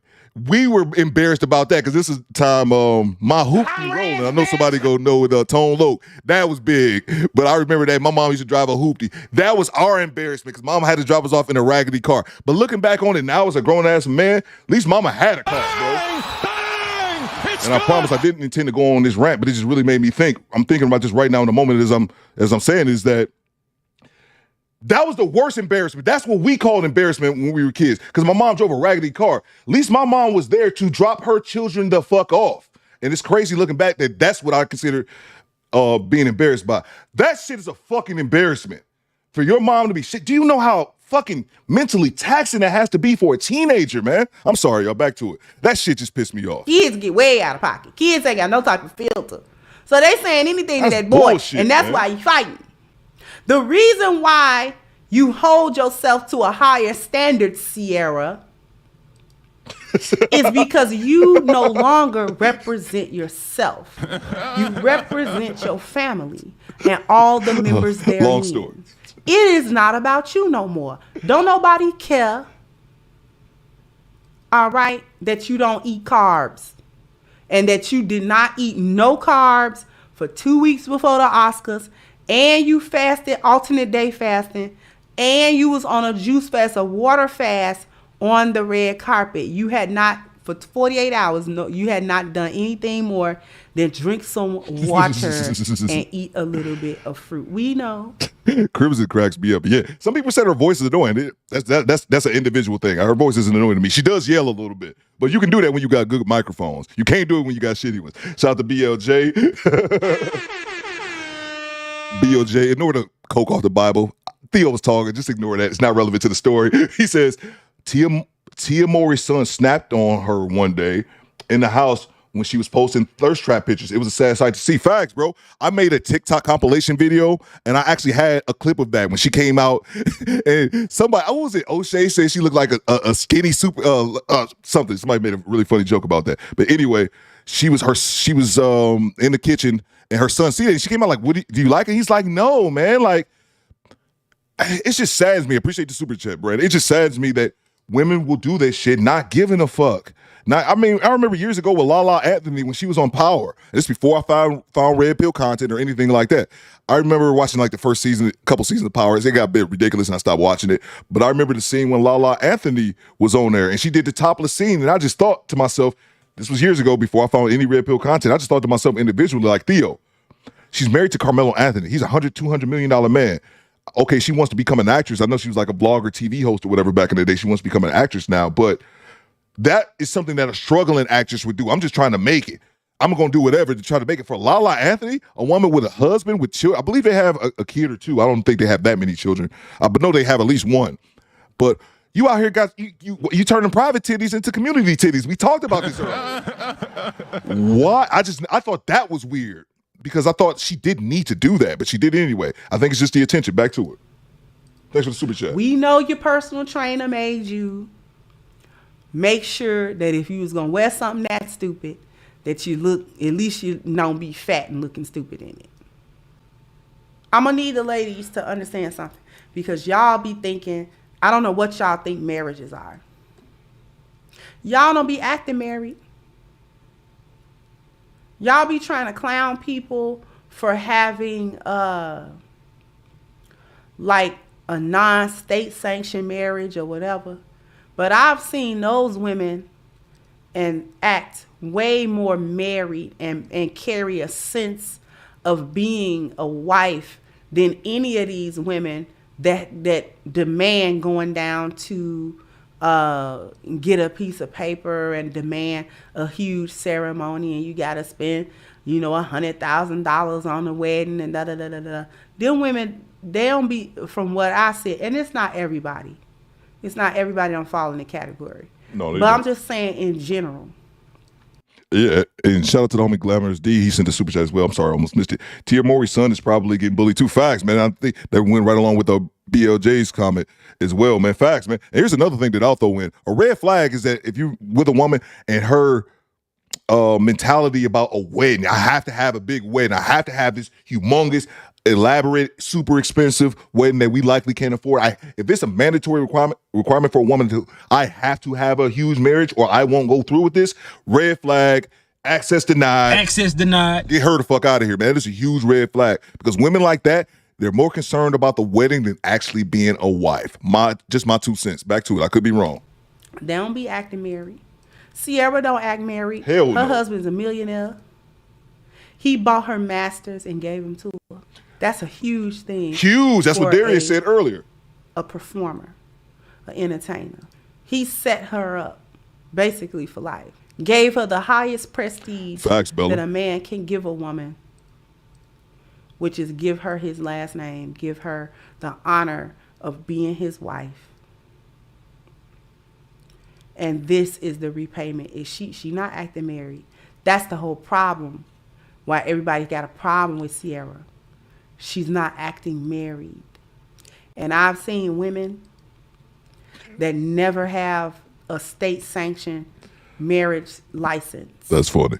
We were embarrassed about that because this is the time my hoopty rolling. I know somebody go know with Tone Loc. That was big. But I remember that my mom used to drive a hoopty. That was our embarrassment because mama had to drop us off in a raggedy car. But looking back on it now as a grown-ass man, at least mama had a car, bro. And I promise I didn't intend to go on this rant, but it just really made me think. I'm thinking about this right now in the moment as I'm saying is that was the worst embarrassment. That's what we called embarrassment when we were kids. Because my mom drove a raggedy car. At least my mom was there to drop her children the fuck off. And it's crazy looking back that that's what I consider being embarrassed by. That shit is a fucking embarrassment. For your mom to be shit. Do you know how fucking mentally taxing that has to be for a teenager, man? I'm sorry, y'all. Back to it. That shit just pissed me off. Kids get way out of pocket. Kids ain't got no type of filter. So they saying anything to that boy. Bullshit, and that's why you fighting. The reason why you hold yourself to a higher standard, Ciara, is because you no longer represent yourself. You represent your family and all the members therein. Long story. It is not about you no more. Don't nobody care, all right, that you don't eat carbs and that you did not eat no carbs for 2 weeks before the Oscars, and you fasted, alternate day fasting, and you was on a juice fast, a water fast on the red carpet. You had not, for 48 hours, no, you had not done anything more than drink some water and eat a little bit of fruit. We know. Crimson cracks me up. Yeah, some people said her voice is annoying. That's an individual thing. Her voice isn't annoying to me. She does yell a little bit, but you can do that when you got good microphones. You can't do it when you got shitty ones. Shout out to BLJ. BLJ, ignore the coke off the Bible. Theo was talking. Just ignore that. It's not relevant to the story. He says, Tia Mowry's son snapped on her one day in the house when she was posting thirst trap pictures. It was a sad sight to see. Facts, bro. I made a TikTok compilation video, and I actually had a clip of that when she came out. And somebody, what was it? O'Shea said she looked like a skinny super something. Somebody made a really funny joke about that. But anyway, she was in the kitchen, and her son see it. And she came out like, "What do you like it?" He's like, "No, man. Like, it just saddens me." Appreciate the super chat, Brad. It just saddens me that women will do this shit not giving a fuck. Now, I mean, I remember years ago with Lala Anthony when she was on Power. This before I found Red Pill content or anything like that. I remember watching like the first season, couple seasons of Power. It got a bit ridiculous and I stopped watching it. But I remember the scene when Lala Anthony was on there and she did the topless scene. And I just thought to myself, this was years ago before I found any Red Pill content. I just thought to myself individually, like, Theo, she's married to Carmelo Anthony. He's a $200 million man. Okay, she wants to become an actress. I know she was like a blogger, TV host or whatever back in the day. She wants to become an actress now. But that is something that a struggling actress would do. I'm just trying to make it. I'm going to do whatever to try to make it. For Lala Anthony, a woman with a husband, with children, I believe they have a kid or two. I don't think they have that many children. But no, they have at least one. But you out here, guys, you turning private titties into community titties. We talked about this earlier. Why? I thought that was weird because I thought she didn't need to do that, but she did anyway. I think it's just the attention. Back to it. Thanks for the super chat. We know your personal trainer made you make sure that if you was going to wear something that stupid, that you look, at least you don't be fat and looking stupid in it. I'm going to need the ladies to understand something because y'all be thinking, I don't know what y'all think marriages are. Y'all don't be acting married. Y'all be trying to clown people for having like a non-state sanctioned marriage or whatever. But I've seen those women and act way more married and carry a sense of being a wife than any of these women that demand going down to get a piece of paper and demand a huge ceremony and you got to spend, $100,000 on the wedding and da-da-da-da-da. Them women, they don't be, from what I said, and it's not everybody. It's not everybody don't fall in the category. No, but I'm just saying in general. Yeah, and shout out to the homie Glamorous D. He sent a super chat as well. I'm sorry, I almost missed it. Tia Maury's son is probably getting bullied too. Facts, man. I think that went right along with the BLJ's comment as well, man. Facts, man. And here's another thing that I'll throw in. A red flag is that if you're with a woman and her mentality about a wedding, I have to have a big wedding. I have to have this humongous, elaborate, super expensive wedding that we likely can't afford. If it's a mandatory requirement for a woman to, I have to have a huge marriage or I won't go through with this. Red flag, access denied. Access denied. Get her the fuck out of here, man. That is a huge red flag because women like that, they're more concerned about the wedding than actually being a wife. Just my 2 cents. Back to it. I could be wrong. They don't be acting married. Ciara don't act married. Hell no. Her husband's a millionaire. He bought her masters and gave them to her. That's a huge thing. Huge. That's what Darius said earlier. A performer, an entertainer. He set her up basically for life. Gave her the highest prestige Facts, Bella. that a man can give a woman, which is give her his last name, give her the honor of being his wife. And this is the repayment. Is she not acting married? That's the whole problem. Why everybody got a problem with Ciara. She's not acting married. And I've seen women that never have a state-sanctioned marriage license. That's funny.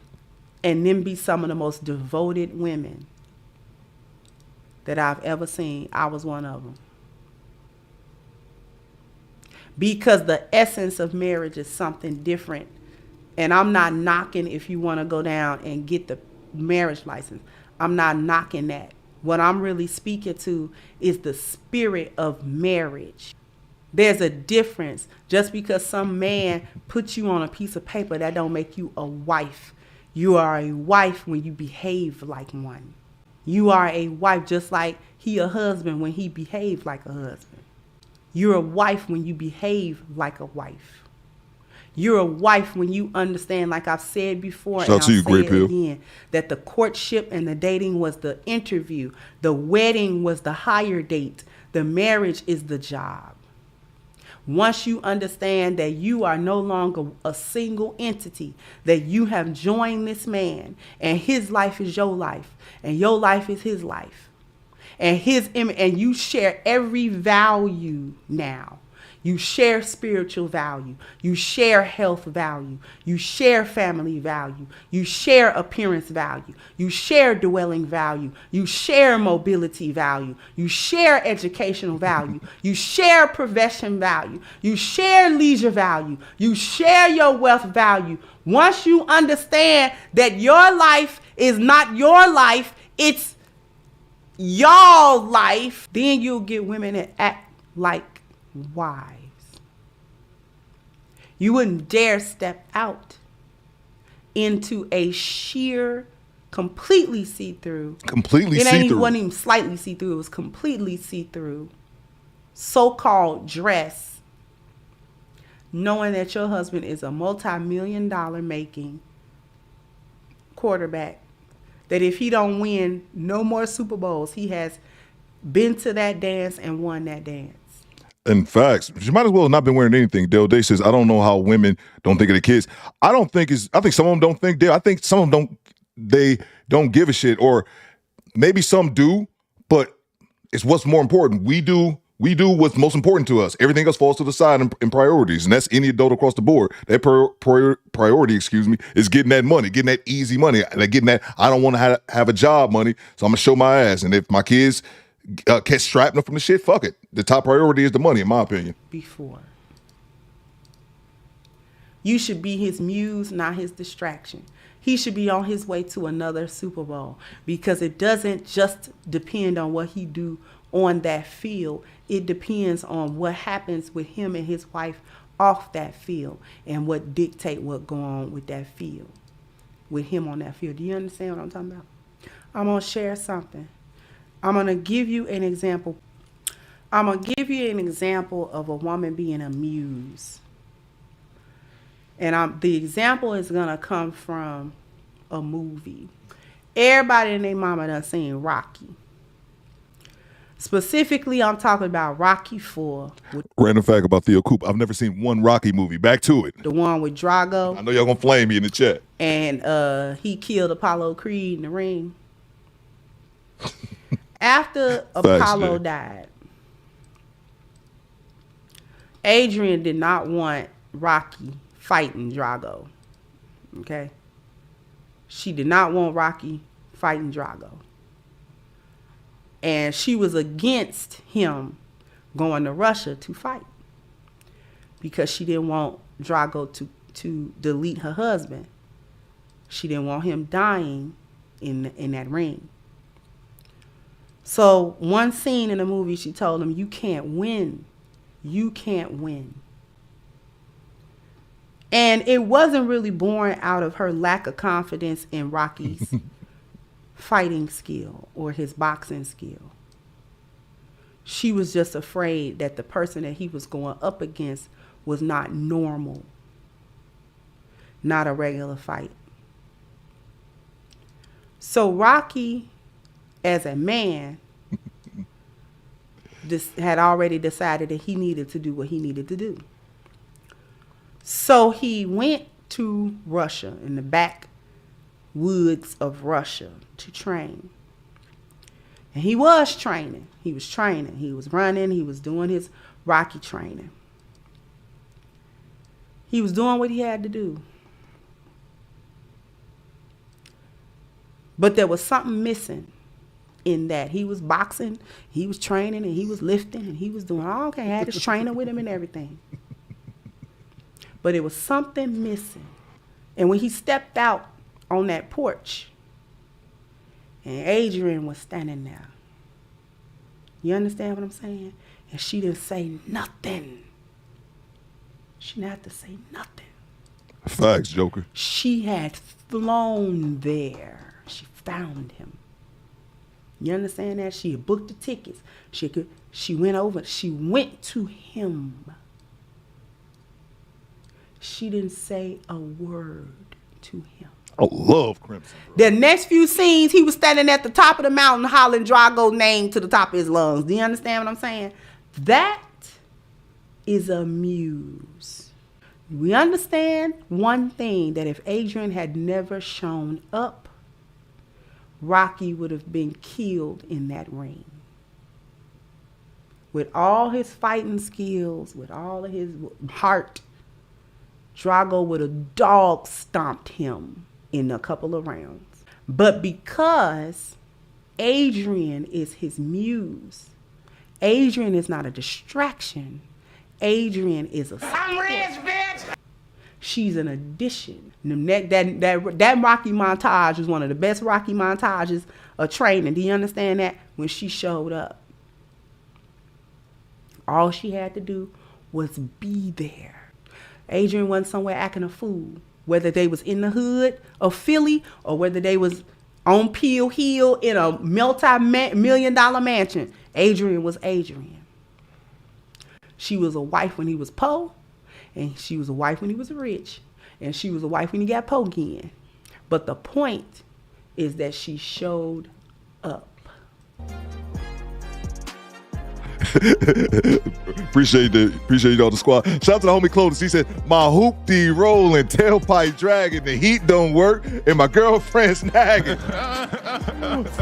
And them be some of the most devoted women that I've ever seen. I was one of them. Because the essence of marriage is something different. And I'm not knocking if you want to go down and get the marriage license. I'm not knocking that. What I'm really speaking to is the spirit of marriage. There's a difference. Just because some man puts you on a piece of paper, that don't make you a wife. You are a wife when you behave like one. You are a wife just like he a husband when he behaves like a husband. You're a wife when you behave like a wife. You're a wife when you understand, like I've said before, Shout and out to you, I'll say Great it Pill. again, that the courtship and the dating was the interview. The wedding was the hire date. The marriage is the job. Once you understand that you are no longer a single entity, that you have joined this man and his life is your life and your life is his life. And and you share every value now. You share spiritual value. You share health value. You share family value. You share appearance value. You share dwelling value. You share mobility value. You share educational value. You share profession value. You share leisure value. You share your wealth value. Once you understand that your life is not your life, it's y'all life, then you'll get women that act like wives. You wouldn't dare step out into a sheer, completely see-through. Completely It see-through. wasn't even slightly see-through. It was completely see-through. So-called dress, knowing that your husband is a multi-million-dollar making quarterback, that if he don't win no more Super Bowls, he has been to that dance and won that dance. In facts, she might as well have not been wearing anything. Dale Day says, I don't know how women don't think of the kids. I think some of them don't think, Dale. I think some of them don't give a shit, or maybe some do, but it's what's more important. We do what's most important to us. Everything else falls to the side in priorities, and that's any adult across the board. That priority, is getting that money, getting that easy money, like getting that I don't want to have a job money, so I'm gonna show my ass. And if my kids catch shrapnel from the shit, fuck it. The top priority is the money, in my opinion. Before. You should be his muse, not his distraction. He should be on his way to another Super Bowl, because it doesn't just depend on what he do on that field. It depends on what happens with him and his wife off that field, and what dictate what go on with that field, with him on that field. Do you understand what I'm talking about? I'm going to share something. I'm going to give you an example. I'm going to give you an example of a woman being a muse. And the example is going to come from a movie. Everybody and their mama done seen Rocky. Specifically, I'm talking about Rocky 4. Random fact about Theo Coop, I've never seen one Rocky movie. Back to it. The one with Drago. I know y'all gonna flame me in the chat. And he killed Apollo Creed in the ring. After Apollo died, Adrian did not want Rocky fighting Drago. Okay? She did not want Rocky fighting Drago. And she was against him going to Russia to fight, because she didn't want Drago to delete her husband. She didn't want him dying in that ring. So one scene in the movie, she told him, you can't win. You can't win. And it wasn't really born out of her lack of confidence in Rocky's fighting skill or his boxing skill. She was just afraid that the person that he was going up against was not normal, not a regular fight. So Rocky, as a man, had already decided that he needed to do what he needed to do. So he went to Russia, in the backwoods of Russia, to train. And he was training. He was training. He was running. He was doing his Rocky training. He was doing what he had to do. But there was something missing in that. He was boxing, he was training, and he was lifting, and he was doing all okay. He had his trainer with him and everything. But it was something missing. And when he stepped out on that porch, and Adrian was standing there. You understand what I'm saying? And she didn't say nothing. She didn't have to say nothing. Facts, Joker. She had flown there. She found him. You understand that? She had booked the tickets. She went over. She went to him. She didn't say a word to him. I love Crimson, bro. The next few scenes, he was standing at the top of the mountain hollering Drago's name to the top of his lungs. Do you understand what I'm saying? That is a muse. We understand one thing, that if Adrian had never shown up, Rocky would have been killed in that ring. with all his fighting skills, with all of his heart, Drago would have dog stomped him in a couple of rounds. But because Adrian is his muse, Adrian is not a distraction. Adrian is a I'm rich, bitch. She's an addition. That Rocky montage was one of the best Rocky montages of training. Do you understand that? When she showed up, all she had to do was be there. Adrian wasn't somewhere acting a fool. Whether they was in the hood of Philly or whether they was on Peel Hill in a multi-million-dollar mansion, Adrian was Adrian. She was a wife when he was poor, and she was a wife when he was rich, and she was a wife when he got poor again. But the point is that she showed up. Appreciate y'all, the squad. Shout out to the homie Clovis. He said, my hoopty rolling, tailpipe dragging, the heat don't work, and my girlfriend's nagging.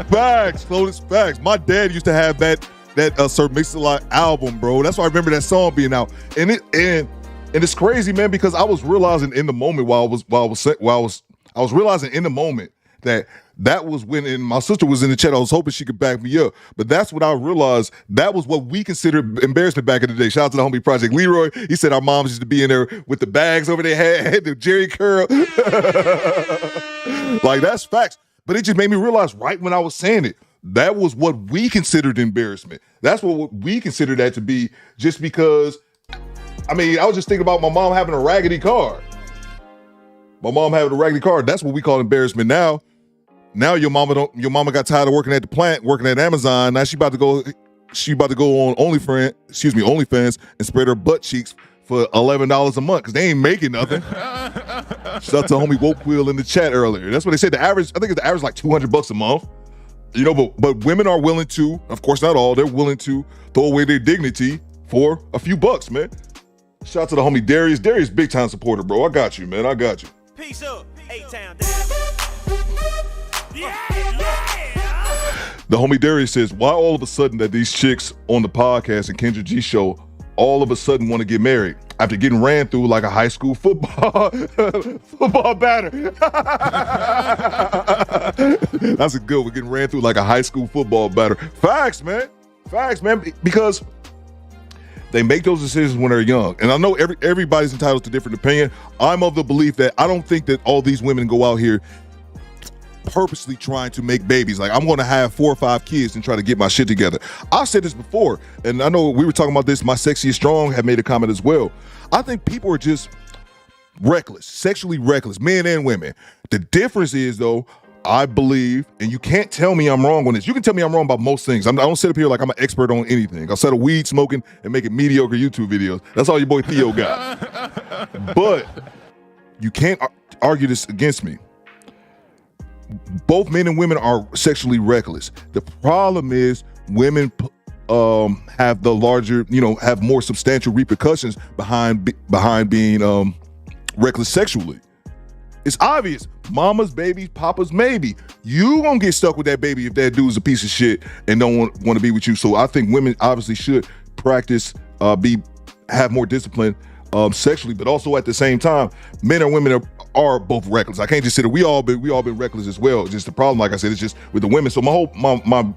Facts, Clovis, facts. My dad used to have that Sir Mix-a-Lot album, bro. That's why I remember that song being out. And it's crazy, man, because I was realizing in the moment I was realizing in the moment that was when, and my sister was in the chat, I was hoping she could back me up. But that's what I realized, that was what we considered embarrassment back in the day. Shout out to the homie Project Leroy. He said our moms used to be in there with the bags over their head, the Jerry curl. Like, that's facts. But it just made me realize right when I was saying it, that was what we considered embarrassment. That's what we considered that to be, just because, I mean, I was just thinking about my mom having a raggedy car. My mom having a raggedy car, that's what we call embarrassment now. Now your mama got tired of working at the plant, working at Amazon. Now she about to go on OnlyFans and spread her butt cheeks for $11 a month because they ain't making nothing. Shout out to homie Woke Wheel in the chat earlier. That's what they said. I think the average like $200 a month. You know, but women are willing to, of course not all, they're willing to throw away their dignity for a few bucks, man. Shout out to the homie Darius. Darius, big time supporter, bro. I got you, man. I got you. Peace up, A-Town. The homie Darius says, why all of a sudden that these chicks on the podcast and Kendra G show all of a sudden want to get married after getting ran through like a high school football batter? That's a good one, getting ran through like a high school football batter. Facts, man. Facts, man. Because they make those decisions when they're young. And I know everybody's entitled to different opinion. I'm of the belief that I don't think that all these women go out here purposely trying to make babies. Like, I'm going to have 4 or 5 kids and try to get my shit together. I've said this before, and I know we were talking about this. My Sexy is Strong have made a comment as well. I think people are just reckless, sexually reckless, men and women. The difference is, though, I believe, and you can't tell me I'm wrong on this. You can tell me I'm wrong about most things. I don't sit up here like I'm an expert on anything. I'll settle weed smoking and making mediocre YouTube videos. That's all your boy Theo got. But you can't argue this against me. Both men and women are sexually reckless. The problem is women have the larger, have more substantial repercussions behind being reckless sexually. It's obvious. Mama's baby, papa's maybe. You gonna get stuck with that baby if that dude's a piece of shit and don't want to be with you. So I think women obviously should practice, have more discipline sexually, but also at the same time, men and women are both reckless. I can't just say that we all been reckless as well. Just the problem, like I said, it's just with the women. So my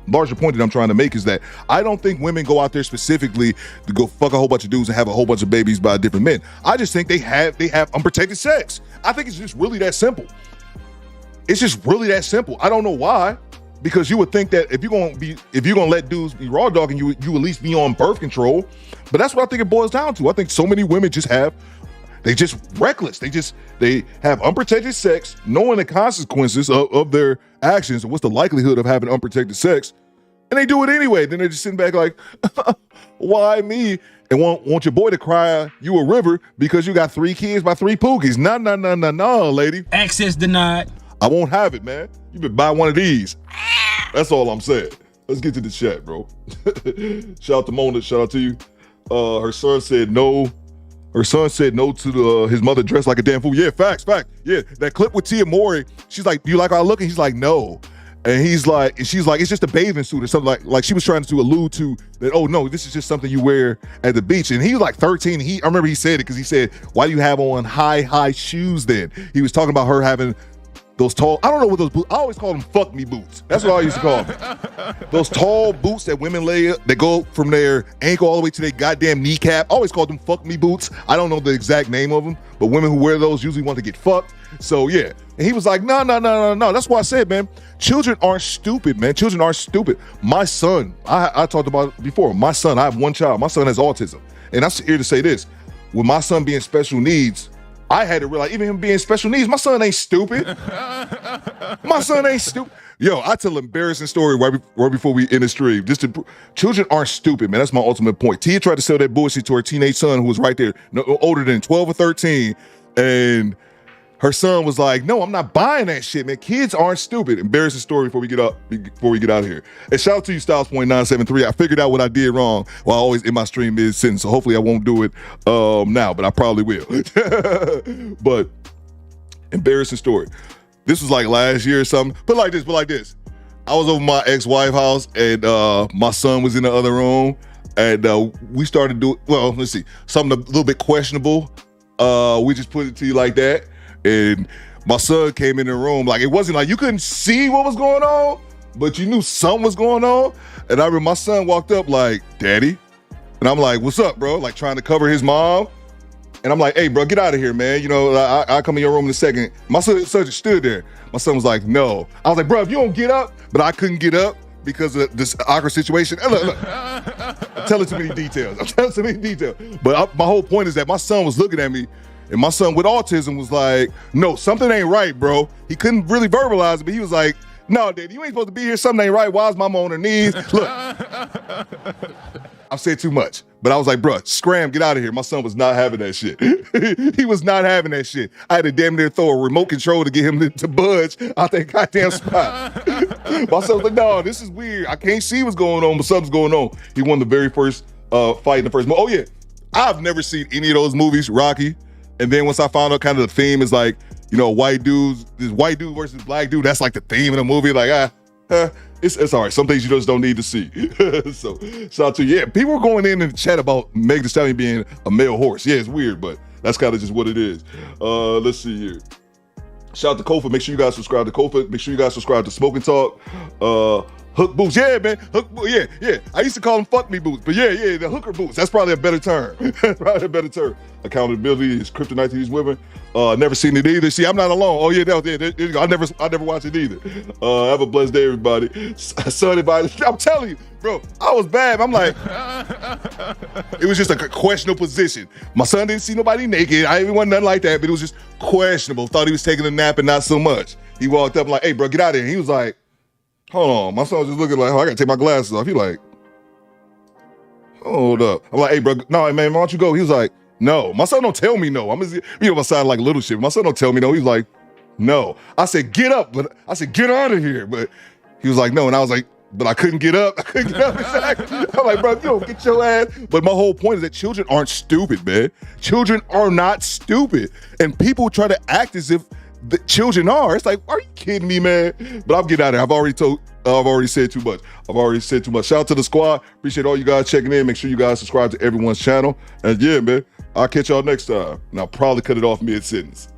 larger point that I'm trying to make is that I don't think women go out there specifically to go fuck a whole bunch of dudes and have a whole bunch of babies by different men. I just think they have unprotected sex. I think it's just really that simple. It's just really that simple. I don't know why, because you would think that if you're gonna let dudes be raw dogging you at least be on birth control. But that's what I think it boils down to. I think so many women just reckless. They have unprotected sex, knowing the consequences of their actions and what's the likelihood of having unprotected sex, and they do it anyway. Then they're just sitting back like, why me? And want your boy to cry you a river because you got 3 kids by 3 pookies. No, lady. Access denied. I won't have it, man. You better buy one of these. That's all I'm saying. Let's get to the chat, bro. Shout out to Mona. Shout out to you. Her son said no. Her son said no to his mother dressed like a damn fool. Yeah, facts. Yeah, that clip with Tia Mowry, she's like, do you like how I look? And he's like, no. And she's like, it's just a bathing suit or something like she was trying to allude to that, oh no, this is just something you wear at the beach. And he was like 13. I remember he said it because he said, why do you have on high shoes then? He was talking about her having those tall, I don't know what those boots, I always call them fuck me boots. That's what I used to call them. Those tall boots that women that go from their ankle all the way to their goddamn kneecap. I always called them fuck me boots. I don't know the exact name of them, but women who wear those usually want to get fucked. So yeah. And he was like, no. That's why I said, man, children aren't stupid, man. Children aren't stupid. My son, I talked about it before. My son, I have one child. My son has autism. And I'm here to say this. With my son being special needs, I had to realize, even him being special needs, my son ain't stupid. My son ain't stupid. Yo, I tell an embarrassing story right before we end the stream. Children aren't stupid, man. That's my ultimate point. Tia tried to sell that bullshit to her teenage son who was right there, older than 12 or 13. And her son was like, no, I'm not buying that shit, man. Kids aren't stupid. Embarrassing story before we get out of here. And shout out to you, Styles.973. I figured out what I did wrong while I always in my stream mid-sentence. So hopefully I won't do it now, but I probably will. But embarrassing story. This was like last year or something. But like this. I was over my ex-wife's house and my son was in the other room. And we started doing, well, let's see, something a little bit questionable. We just put it to you like that. And my son came in the room, like it wasn't like you couldn't see what was going on, but you knew something was going on. And I remember my son walked up like, Daddy. And I'm like, what's up, bro? Like trying to cover his mom. And I'm like, hey, bro, get out of here, man. You know, I'll come in your room in a second. My son just stood there. My son was like, no. I was like, bro, if you don't get up, but I couldn't get up because of this awkward situation. Hey, look. I'm telling too many details. But my whole point is that my son was looking at me. And my son with autism was like, no, something ain't right, bro. He couldn't really verbalize it, but he was like, no, Daddy, you ain't supposed to be here. Something ain't right. Why is mama on her knees? Look, I've said too much. But I was like, bro, scram, get out of here. My son was not having that shit. He was not having that shit. I had to damn near throw a remote control to get him to budge out that goddamn spot. My son was like, no, this is weird. I can't see what's going on, but something's going on. He won the very first fight in the first movie. Oh, yeah. I've never seen any of those movies, Rocky. And then once I found out kind of the theme is like, you know, this white dude versus black dude, that's like the theme of the movie. Like, it's all right. Some things you just don't need to see. So shout out to you. Yeah, people were going in the chat about Meg Thee Stallion being a male horse. Yeah, it's weird, but that's kind of just what it is. Let's see here. Shout out to Kofa. Make sure you guys subscribe to Kofa. Make sure you guys subscribe to Smoking Talk. Hook boots, yeah, man. Yeah. I used to call them fuck me boots, but yeah, the hooker boots. That's probably a better term. Accountability is kryptonite to these women. Never seen it either. See, I'm not alone. Oh yeah, there you go. I never watched it either. Have a blessed day, everybody. Son, I'm telling you, bro, I was bad. I'm like, it was just a questionable position. My son didn't see nobody naked. I didn't want nothing like that, but it was just questionable. Thought he was taking a nap and not so much. He walked up like, hey, bro, get out of here. He was like, hold on. My son was just looking like, oh, I gotta take my glasses off. He like, hold up. I'm like, hey, bro, no, man, why don't you go? He was like, no. My son don't tell me no. I'm just, my son like little shit. My son don't tell me no. He's like, no. I said, get up. But I said, get out of here. But he was like, no. And I was like, but I couldn't get up. Exactly. I'm like, bro, you don't get your ass. But my whole point is that children aren't stupid, man. Children are not stupid. And people try to act as if the children are. It's like, are you kidding me, man? But I'll get out of there. I've already said too much. Shout out to the squad. Appreciate all you guys checking in. Make sure you guys subscribe to everyone's channel. And yeah, man, I'll catch y'all next time. And I'll probably cut it off mid-sentence.